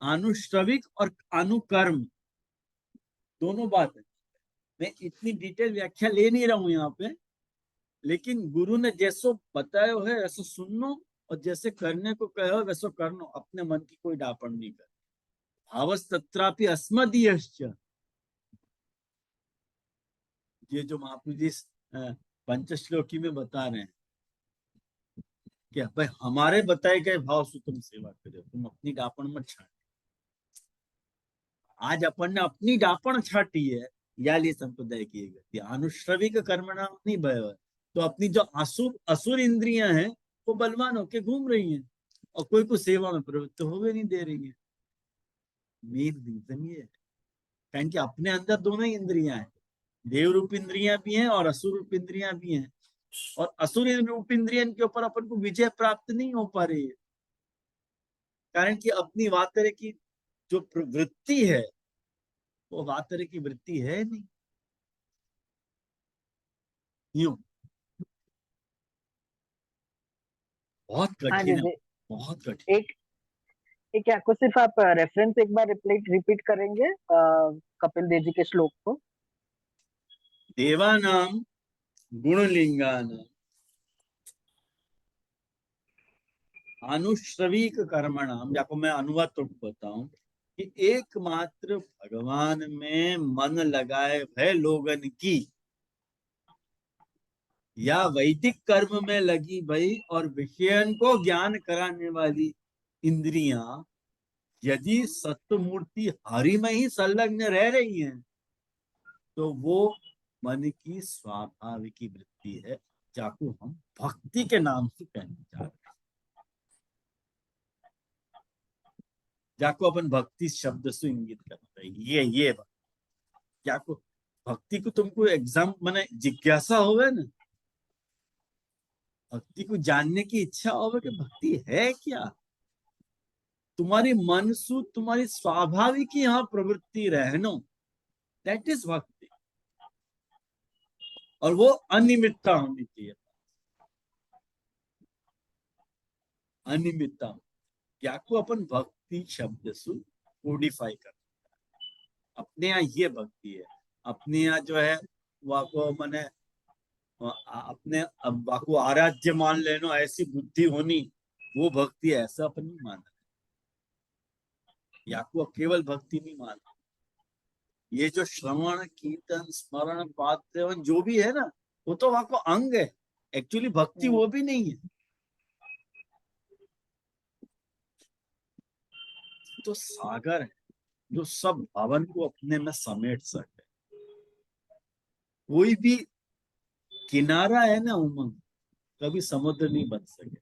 अनुश्रविक और अनुकर्म दोनों बात है। मैं इतनी डिटेल व्याख्या ले नहीं रहा हूं यहाँ पे, लेकिन गुरु ने जैसो बताया है वैसो सुननो, और जैसे करने को कहो वैसो करनो। अपने मन की कोई डापण नहीं कर। भावस तत्रापि अस्मदीयश्च, ये जो महाप्रभु जी पंचश्लोकी में बता रहे हैं कि भाई हमारे बताए गए भाव से तुम सेवा करो, तुम अपनी डापण मत छाट। आज अपन ने अपनी डापण छाटी है, या लिए संप्रदाय की गति अनुश्रविक कर्मणा नहीं भय। तो अपनी जो असुर असुर इंद्रियां हैं वो बलवान होके घूम रही हैं, और कोई को सेवा में प्रवृत्त होवे नहीं दे रही है। मेन रीजन ये है, कारण कि अपने अंदर दोनों ही इंद्रियां हैं, देव रूप इंद्रियां भी हैं और असुर रूप इंद्रियां भी हैं। और असुर रूप इंद्रियन के ऊपर अपन को विजय प्राप्त नहीं हो पा रही है, कारण कि अपनी वातरे की जो प्रवृत्ति है वो वातरे की वृत्ति है नहीं। यूं बहुत हाँ कठिन जी है, जी। बहुत कठिन। एक एक आपको सिर्फ आप रेफरेंस एक बार रिपीट करेंगे कपिल देव जी के श्लोक को। देवानाम गुणलिंगानाम अनुश्रविक कर्मणाम, या को मैं अनुवाद तो बताऊं कि एकमात्र भगवान में मन लगाए भय लोगन की, या वैदिक कर्म में लगी भई और विषयन को ज्ञान कराने वाली इंद्रियां यदि सत्य मूर्ति हरि में ही संलग्न रह रही हैं, तो वो मन की स्वाभाविक वृत्ति है, जाको हम भक्ति के नाम से कहना चाह रहे हैं, जाको अपन भक्ति शब्द से इंगित करते हैं। ये जाको भक्ति को तुमको एग्जाम माने जिज्ञासा होवे ना, भक्ति को जानने की इच्छा होवे कि भक्ति है क्या, तुम्हारी मन सु तुम्हारी स्वाभाविक यहाँ प्रवृत्ति रहनो, दैट इज भक्ति। और वो अनिमित्ता होनी चाहिए, अनिमित्ता, क्या को अपन भक्ति शब्द से कोडिफाई कर, अपने यहाँ ये भक्ति है, अपने यहाँ जो है वाको मने अपने अब वाको आराध्य मान लेनो, ऐसी बुद्धि होनी, वो भक्ति है, ऐसा अपन नहीं माना, या को केवल भक्ति नहीं माना। ये जो श्रवण कीर्तन स्मरण पाठ सेवन जो भी है ना, वो तो वहां को अंग है, एक्चुअली भक्ति वो भी नहीं है। तो सागर है जो सब भावन को अपने में समेट सके। कोई भी किनारा है ना उमंग, कभी समुद्र नहीं बन सके,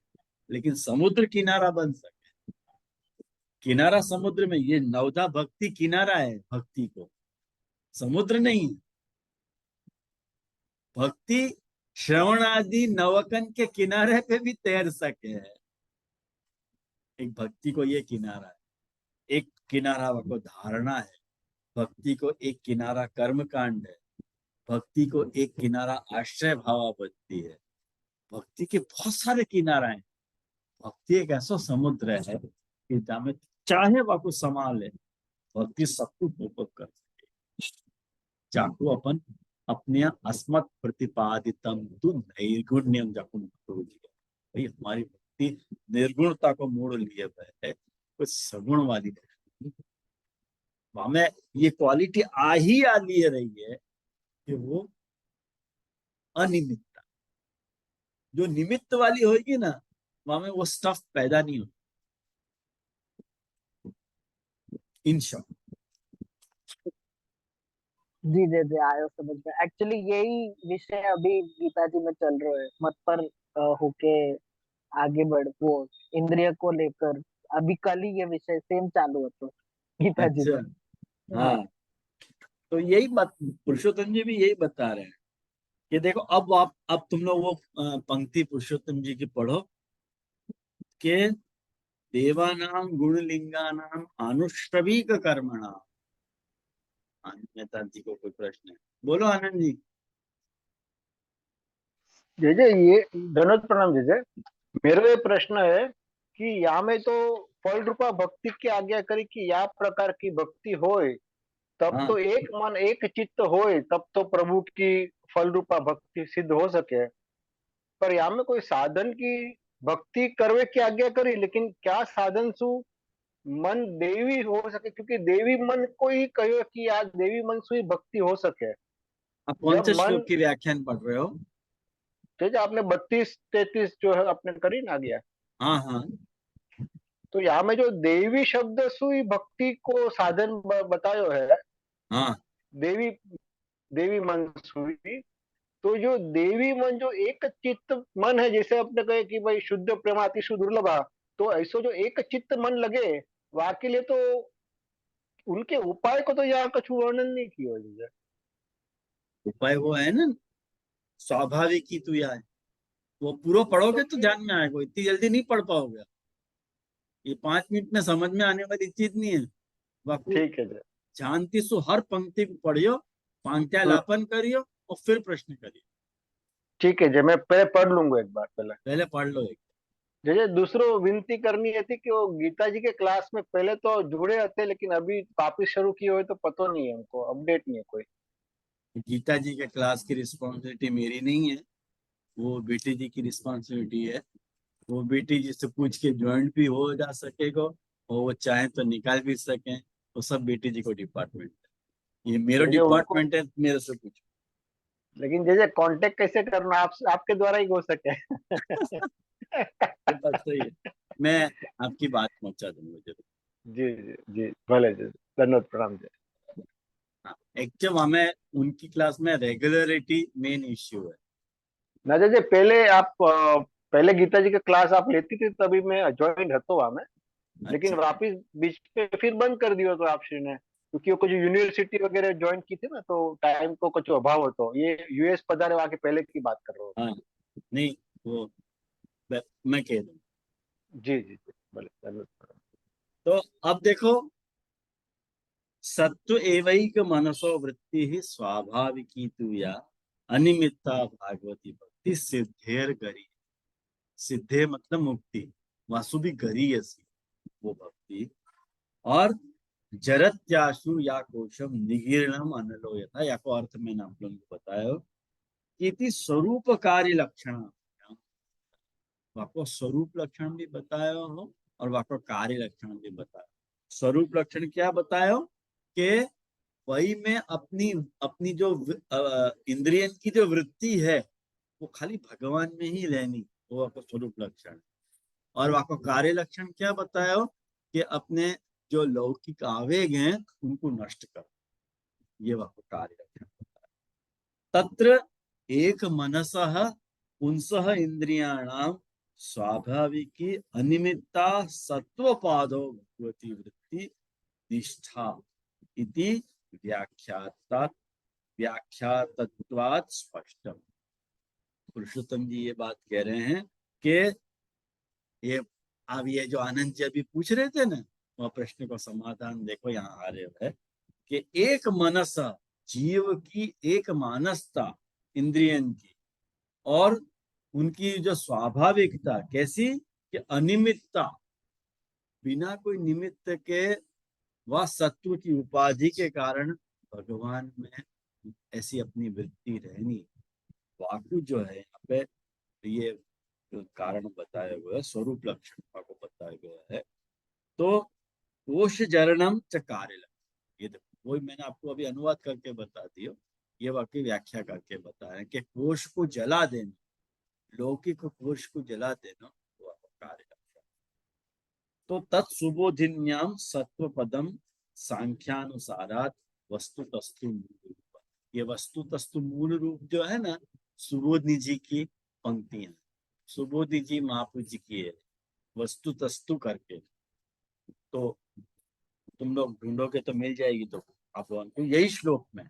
लेकिन समुद्र किनारा बन सके। किनारा समुद्र में, ये नवधा भक्ति किनारा है भक्ति को, समुद्र नहीं। भक्ति श्रवण आदि नवकन के किनारे पे भी तैर सके है। एक भक्ति को ये किनारा है, एक किनारा वो धारणा है, भक्ति को एक किनारा कर्म कांड है, भक्ति को एक किनारा आश्रय भावापत्ति है। भक्ति के बहुत सारे किनारा हैं। भक्ति एक ऐसा समुद्र है कि जहाँ चाहे वाको संभाले, भक्ति सब कुछ उपभोग कर सके। जाको अपन अपने अस्मत् प्रतिपादितम तु नैर्गुण्यम जाको भाई, हमारी भक्ति निर्गुणता को मोड़ लिए हुए है, कुछ सगुण वाली है। हमें ये क्वालिटी आ लिए रही है कि वो अनिमित्ता, जो निमित्त वाली होगी ना, वहां में वो स्टफ पैदा नहीं होता। इन शॉर्ट, जी जी जी, आयो समझ में। एक्चुअली यही विषय अभी गीता जी में चल रहे हैं, मत पर होके आगे बढ़, वो इंद्रिय को लेकर अभी कल ही ये विषय सेम चालू होता गीता जी अच्छा, में। हाँ हाँ, तो यही बात पुरुषोत्तम जी भी यही बता रहे हैं कि देखो, अब तुम लोग वो पंक्ति पुरुषोत्तम जी की पढ़ो कि देवानाम गुणलिंगानाम अनुश्रविक कर्मणाम। आनंद मेहता जी को कोई प्रश्न है? बोलो आनंद जी। जय जय, ये धन्यवाद, प्रणाम जय जय। मेरा ये प्रश्न है कि यहाँ में तो फल रूपा भक्ति की आज्ञा करी कि या प्रकार की भक्ति होए तब हाँ, तो एक मन एक चित्त होए, तब तो प्रभु की फल रूपा भक्ति सिद्ध हो सके। पर यहाँ में कोई साधन की भक्ति करवे की आज्ञा करी, लेकिन क्या साधन सु मन देवी हो सके, क्योंकि देवी मन को ही कहो कि आज देवी मन से ही भक्ति हो सके। आप कौन जब से मन, श्लोक की व्याख्यान पढ़ रहे हो? जैसे आपने 32-33 जो है आपने करी ना आज्ञा, हाँ हाँ तो यहाँ में जो देवी शब्द सुई भक्ति को साधन बतायो है, हाँ देवी देवी मन सुई, तो जो देवी मन जो एक चित्त मन है, जैसे आपने कहे कि भाई शुद्ध प्रेमाति दुर्लभा, तो ऐसा जो एक चित्त मन लगे वहां के लिए तो उनके उपाय को तो यहाँ कुछ वर्णन नहीं किया है। उपाय वो है ना, स्वाभाविक ही तू है, वो पूरा तो पढ़ोगे तो फिर ध्यान में आएगा, इतनी जल्दी नहीं पढ़ पाओगे। ये 5 मिनट में समझ में आने वाली चीज नहीं है। बाकू ठीक है जी। जानती सो हर पंक्ति को पढ़ियो, पंक्तियां लापन करियो और फिर प्रश्न करियो। ठीक है जी, मैं पहले पढ़ लूंगा एक बार पहले। पहले पढ़ लो एक। जैसे दूसरो विनती करनी थी कि वो गीता जी के क्लास में पहले तो जुड़े थे, लेकिन अभी वापिस शुरू किए हुए तो पता नहीं है, हमको अपडेट नहीं है कोई। गीता जी के क्लास की रिस्पॉन्सिबिलिटी मेरी नहीं है, वो बेटी जी की रिस्पॉन्सिबिलिटी है। वो बेटी जी से पूछ के ज्वाइंट भी हो जा सकेगा, और वो चाहे तो निकाल भी सकें, तो सब बेटी जी को डिपार्टमेंट है। ये मेरा जैसे उनको, डिपार्टमेंट है, मेरे से पूछो। लेकिन जैसे कांटेक्ट कैसे करना, आप आपके द्वारा ही हो सके। ये बात सही है, मैं आपकी बात पहुंचा दूंगा जरूर। जी जी जी, भले जी, धन्यवाद, प्रणाम जी। हाँ, एक्चुअली हमें उनकी क्लास में रेगुलरिटी मेन इश्यू है। ना जी, पहले आप पहले गीता जी का क्लास आप लेती थी, तभी मैं ज्वाइन हतो वहां में, लेकिन अच्छा, वापिस बीच पे फिर बंद कर दियो तो आप श्री ने, क्योंकि वो कुछ यूनिवर्सिटी वगैरह ज्वाइन की थी ना, तो टाइम को कुछ अभाव होतो, ये यूएस पधारे वहां के पहले की बात कर रहा हूँ। हाँ, नहीं वो मैं कह दूँ। जी जी जी, भले, धन्यवाद। तो अब देखो, सत्व एवैक मनसो वृत्ति ही स्वाभाविकी तु या अनिमित्ता भागवती भक्ति सिद्धेर गरी। सिद्धे मतलब मुक्ति, वासुभी गरी ऐसी वो भक्ति। और जरत्याशु या कोशम निगीर्णम अनलो यथा, या को अर्थ मैंने आप लोगों को बताया कि इति स्वरूप कार्य लक्षण, वाको स्वरूप लक्षण भी बताया हो और वाको कार्य लक्षण भी बताया। स्वरूप लक्षण क्या बताया कि वही में अपनी अपनी जो इंद्रियन की जो वृत्ति है वो खाली भगवान में ही रहनी, वो आपको स्वरूप लक्षण। और आपको कार्य लक्षण क्या बताया हो कि अपने जो लौकिक आवेग हैं उनको नष्ट कर, ये आपको कार्य लक्षण बताया। तत्र एक मनसः पुंसः इंद्रियाणाम स्वाभाविकी अनिमित्ता सत्वपादो भगवती वृत्ति निष्ठा इति व्याख्याता व्याख्यातत्वात् स्पष्टम। पुरुषोत्तम जी ये बात कह रहे हैं कि ये, अब ये जो आनंद जी अभी पूछ रहे थे ना, वह प्रश्न का समाधान देखो यहाँ आ रहे है कि एक मनस, जीव की एक मानसता इंद्रियन की, और उनकी जो स्वाभाविकता कैसी कि अनिमित्ता, बिना कोई निमित्त के वह सत्व की उपाधि के कारण भगवान में ऐसी अपनी वृत्ति रहनी। वाकु जो है यहाँ पे ये कारण बताया हुआ है, स्वरूप लक्षण को बताया गया है। तो कोश जरणम च कार्य लक्षण, ये देखो वही मैंने आपको अभी अनुवाद करके बता दिया, ये वाक्य व्याख्या करके बताया कि कोश को जला देना, लौकिक कोश को जला देना, वो आपका कार्य लक्षण। तो तत्सुबोधिन्याम सत्व पदम सांख्यानुसारात वस्तु तस्तु मूल रूप, ये वस्तु तस्तु मूल रूप जो है ना, सुबोधि जी की पंक्तियां, सुबोधि जी महापुर जी की है, वस्तु तस्तु करके। तो तुम लोग ढूंढोगे तो मिल जाएगी, तो आप लोगों को यही श्लोक में।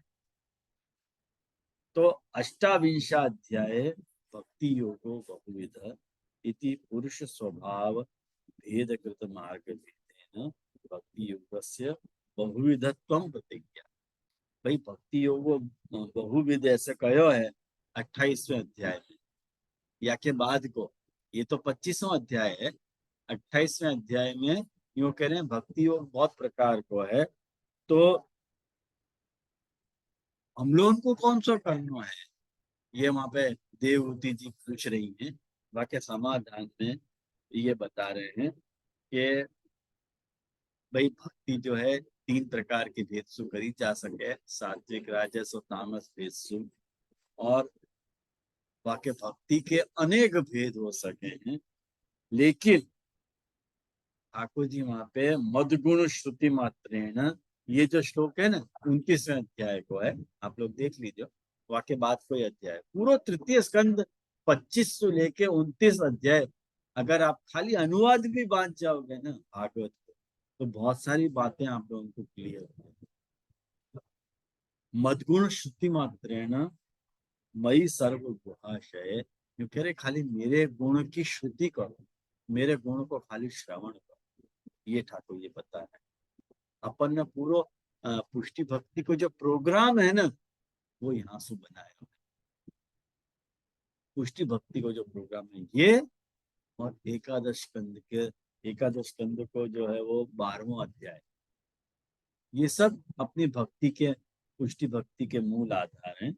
तो अष्टाविंशाध्याय भक्ति योगो बहुविध इति पुरुष स्वभाव भेद कृत मार्ग भेदेन भक्ति योगस्य बहुविधत्वं प्रतिज्ञा। भाई भक्ति योग बहुविध ऐसे कहो है 28वें अध्याय में, या के बाद को, ये तो 25वां अध्याय है, 28वें अध्याय में यूं कह रहे हैं भक्ति योग बहुत प्रकार को है। तो हम लोगों को कौन सा करना है, ये वहां पे देवहूति जी पूछ रही हैं। वाक्य समाधान में ये बता रहे हैं कि भाई भक्ति जो है तीन प्रकार के भेद से करी जा सके, सात्विक राजस और तामस भेद से। और वाक्य भक्ति के अनेक भेद हो सके हैं, लेकिन ठाकुर जी वहां पे मदगुण श्रुति मात्रेण, ये जो श्लोक है ना 29वें अध्याय को है, आप लोग देख लीजिए, वाक्य बाद कोई अध्याय पूरा तृतीय स्कंद 25 से लेके 29 अध्याय, अगर आप खाली अनुवाद भी बांध जाओगे ना भागवत को, तो बहुत सारी बातें आप लोगों को क्लियर हो। मदगुण श्रुति मात्रेण मई सर्व गुहाशय, जो कह रहे खाली मेरे गुण की श्रुति करो, मेरे गुण को खाली श्रवण करो, ये ठाकुर ये बता है। अपन ने पूरा पुष्टि भक्ति को जो प्रोग्राम है ना, वो यहाँ से बनाया। पुष्टि भक्ति को जो प्रोग्राम है ये, और एकादश स्कंद को जो है वो 12वां अध्याय, ये सब अपनी भक्ति के, पुष्टि भक्ति के मूल आधार हैं।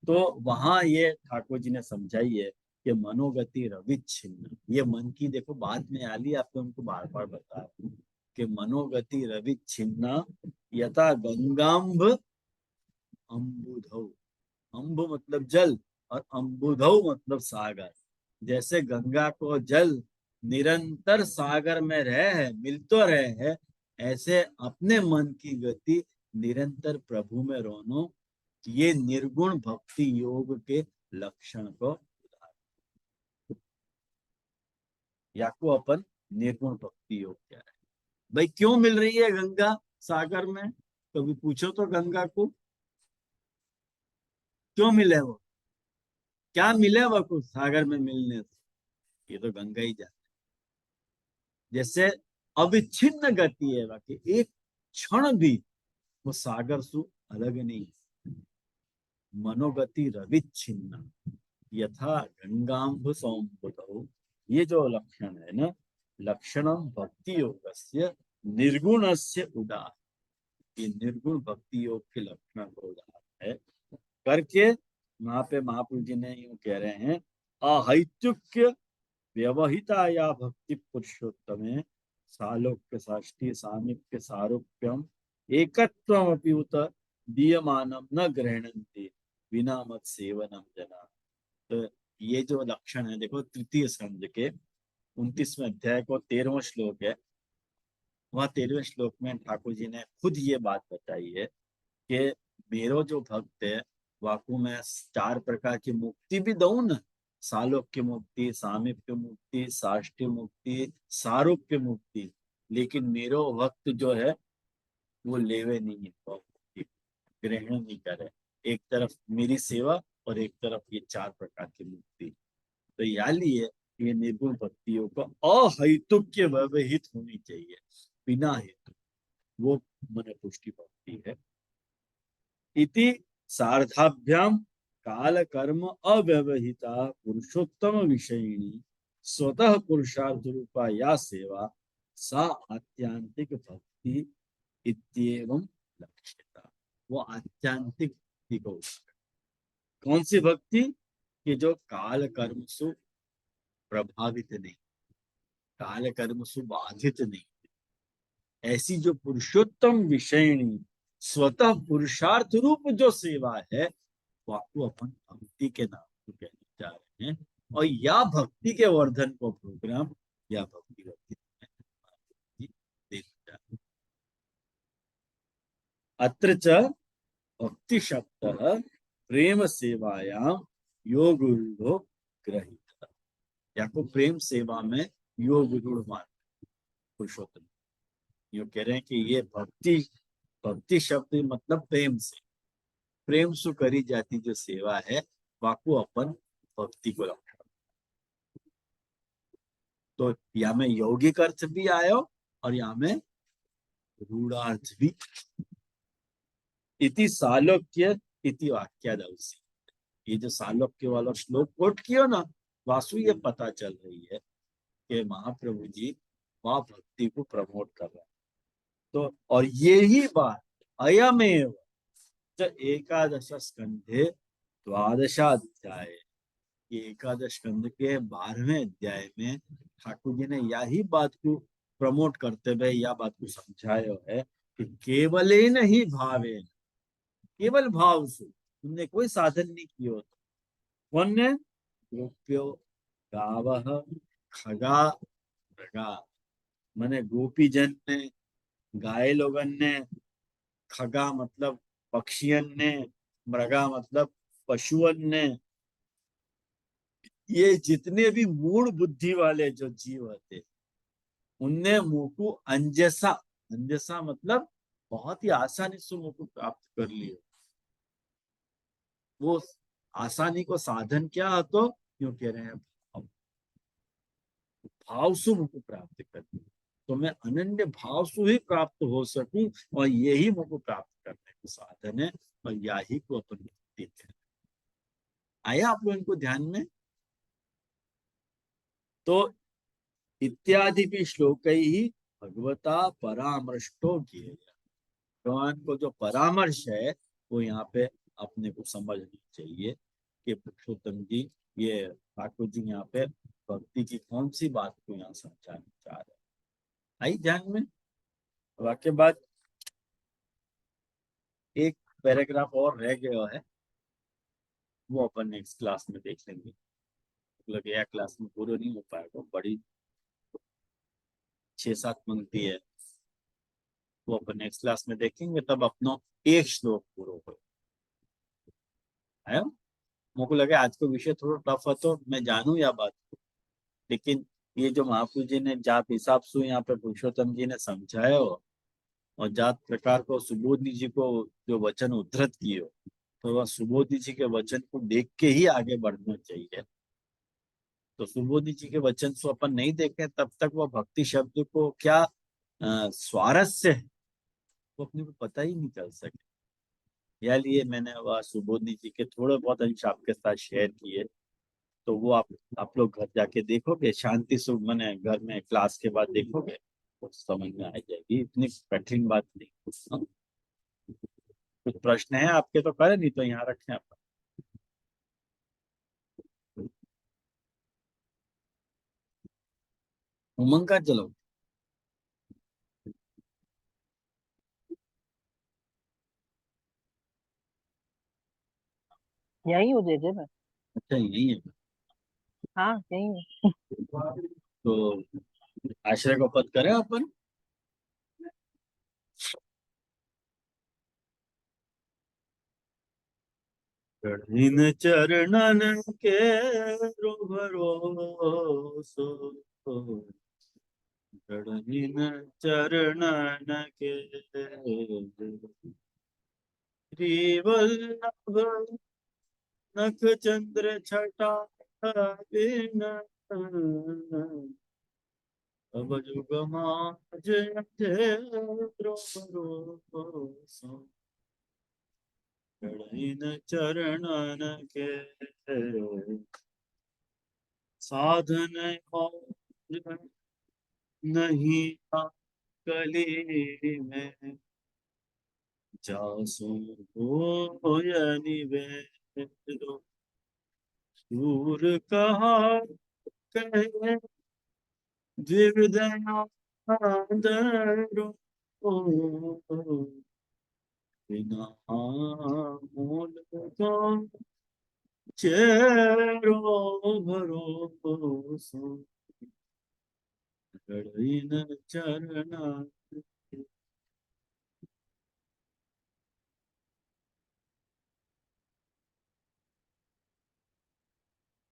तो वहां ये ठाकुर जी ने समझाई है कि मनोगति रविच्छिन्न, ये मन की देखो बात में आली, आपको उनको बार बार बता रहा हूं कि मनोगति रविच्छिन्न यथा गंगाम्भ अम्बुधौ, अम्ब मतलब जल और अम्बुधौ मतलब सागर। जैसे गंगा को जल निरंतर सागर में रहे है, मिलतो रहे है, ऐसे अपने मन की गति निरंतर प्रभु में रोनो, ये निर्गुण भक्ति योग के लक्षण को उदाहरण, या को अपन निर्गुण भक्ति योग कह रहे हैं। भाई क्यों मिल रही है गंगा सागर में? कभी पूछो तो गंगा को क्यों मिले, वो क्या मिले वो को सागर में मिलने से? ये तो गंगा ही जाने। जैसे अविच्छिन्न गति है बाकी, एक क्षण भी वो सागर से अलग नहीं। मनोगति रविच्छिन्न यथा गंगाम्भ सौम्बुधौ, ये जो लक्षण है ना, लक्षणम भक्ति योगस्य निर्गुणस्य उदाहरण, ये निर्गुण भक्ति योग के लक्षण को उदाहरण है करके वहां पे महाप्रभु जी ने यूं कह रहे हैं, अहैतुक्य व्यवहिता या भक्ति पुरुषोत्तमे सालोक्य साष्टी सामीप्य सारूप्यम एकत्वमपि उत दीयमानम न ग्रहणन्ति विना मत सेवनम जना। तो ये जो लक्षण है देखो, तृतीय स्कंद के 29वें अध्याय को 13वां श्लोक है, वह 13वें श्लोक में ठाकुर जी ने खुद ये बात बताई है कि मेरो जो भक्त है वाकु में 4 प्रकार की मुक्ति भी दऊं न, सालोक्य मुक्ति, सामीप्य मुक्ति, साष्टी मुक्ति, सारूप्य मुक्ति, लेकिन मेरो भक्त जो है वो लेवे नहीं है, वो ग्रहण नहीं करे। एक तरफ मेरी सेवा और एक तरफ ये 4 प्रकार की मुक्ति। तो या लिए ये निर्गुण भक्तियों को अहेतुक्य व्यवहित होनी चाहिए, बिना हेतु, वो मन पुष्टि भक्ति है। इति सार्धाभ्याम काल कर्म अव्यवहिता पुरुषोत्तम विषयिणी स्वतः पुरुषार्थ रूपा या सेवा सा आत्यांतिक भक्ति इत्येवं लक्ष्यता। वो आत्यांतिक भक्ति को, कौन सी भक्ति? कि जो काल कर्म से प्रभावित नहीं, काल कर्म से बाधित नहीं, ऐसी जो पुरुषोत्तम विषयिणी स्वतः पुरुषार्थ रूप जो सेवा है, वाकु अपन भक्ति के नाम को कहने जा रहे हैं। और या भक्ति के वर्धन को प्रोग्राम या भक्ति अत्र च भक्ति शब्द प्रेम सेवायाम योग रूढ़ो ग्रहित, या को प्रेम सेवा में योग रूढ़ मान पुरुषोत्तम। ये कह रहे हैं कि ये भक्ति, भक्ति शब्द मतलब प्रेम से करी जाती जो सेवा है वाकु अपन भक्ति को लक्षण। तो या में यौगिक अर्थ भी आयो और या में रूढ़ार्थ भी। इति सालोक्य इति वाक्यादवसी, ये जो सालोक्य वाला श्लोक कोट किया ना, वासु ये पता चल रही है कि महाप्रभु जी वह भक्ति को प्रमोट कर रहे हैं। तो और यही बात अयमेव एकादश स्कंधे द्वादशाध्याय, एकादश स्कंध के 12वें अध्याय में ठाकुर जी ने यही बात को प्रमोट करते हुए या बात को समझाया है कि केवल ही भावे, केवल भाव से, तुमने कोई साधन नहीं किया। कौन ने? गोप्यो गावह खगा मृगा, माने गोपी जन ने, गाय लोगन ने, खगा मतलब पक्षियन ने, मृगा मतलब पशुअन ने, ये जितने भी मूड बुद्धि वाले जो जीव होते, उनने मुकु अंजसा, अंजसा मतलब बहुत ही आसानी से मुकु प्राप्त कर लिया। वो आसानी को साधन क्या है? तो क्यों कह रहे हैं भाव से मुझको प्राप्त करनी, तो मैं अनन्य भाव से ही प्राप्त हो सकूं, और यही मुझको प्राप्त करने का साधन है, और यही को अपन देते हैं। आया आप लोगों को ध्यान में? तो इत्यादि भी श्लोक ही भगवता परामर्शो किए गया। भगवान को जो परामर्श है वो यहाँ पे अपने को समझनी चाहिए कि पुरुषोत्तम जी ये ठाकुर जी यहाँ पे भक्ति की कौन सी बात को यहाँ समझाना चाह रहे हैं, आई ध्यान में। वाक्य बाद एक पैराग्राफ और रह गया है, वो अपन नेक्स्ट क्लास में देख लेंगे। मतलब यह क्लास में पूरा नहीं हो पाएगा, बड़ी 6-7 पंक्ति है, वो अपन नेक्स्ट क्लास में देखेंगे, तब अपनो एक श्लोक पूरा हो है। मुझको लगे आज का विषय थोड़ा टफ है, तो मैं जानू या बात को, लेकिन ये जो महापुरुष जी ने जात हिसाब से यहाँ पे पुरुषोत्तम जी ने समझाया हो, और जात प्रकार को सुबोधनी जी को जो वचन उद्धृत किए हो, तो वह सुबोधनी जी के वचन को देख के ही आगे बढ़ना चाहिए। तो सुबोधनी जी के वचन को अपन नहीं देखें तब तक वह भक्ति शब्द को क्या स्वारस्य है वो अपने को पता ही नहीं चल सके। या लिए मैंने वह सुबोधनी जी के थोड़े बहुत अंश आपके साथ शेयर किए, तो वो आप लोग घर जाके देखोगे, शांति से मैंने घर में क्लास के बाद देखोगे तो समझ में आ जाएगी, इतनी कठिन बात नहीं। कुछ प्रश्न है आपके तो करें, नहीं तो यहाँ रखें आप। उमंग का चलो। यही हूँ जेजे मैं। अच्छा यही है। हाँ यही हूँ। तो आश्रय को पद करें अपन। कठिन चरणन के भरोसो, कठिन चरणन के श्रीवल्लभ नख चंद्र छटा बिन, अब जुग माज भरोसो, कठिन चरणन के साधन और नहीं कली में, जासु होय निवेदो, दूर कहा कहे द्विविधया दरो, बिना मूल का चेरो भरोसो, कठिन चरण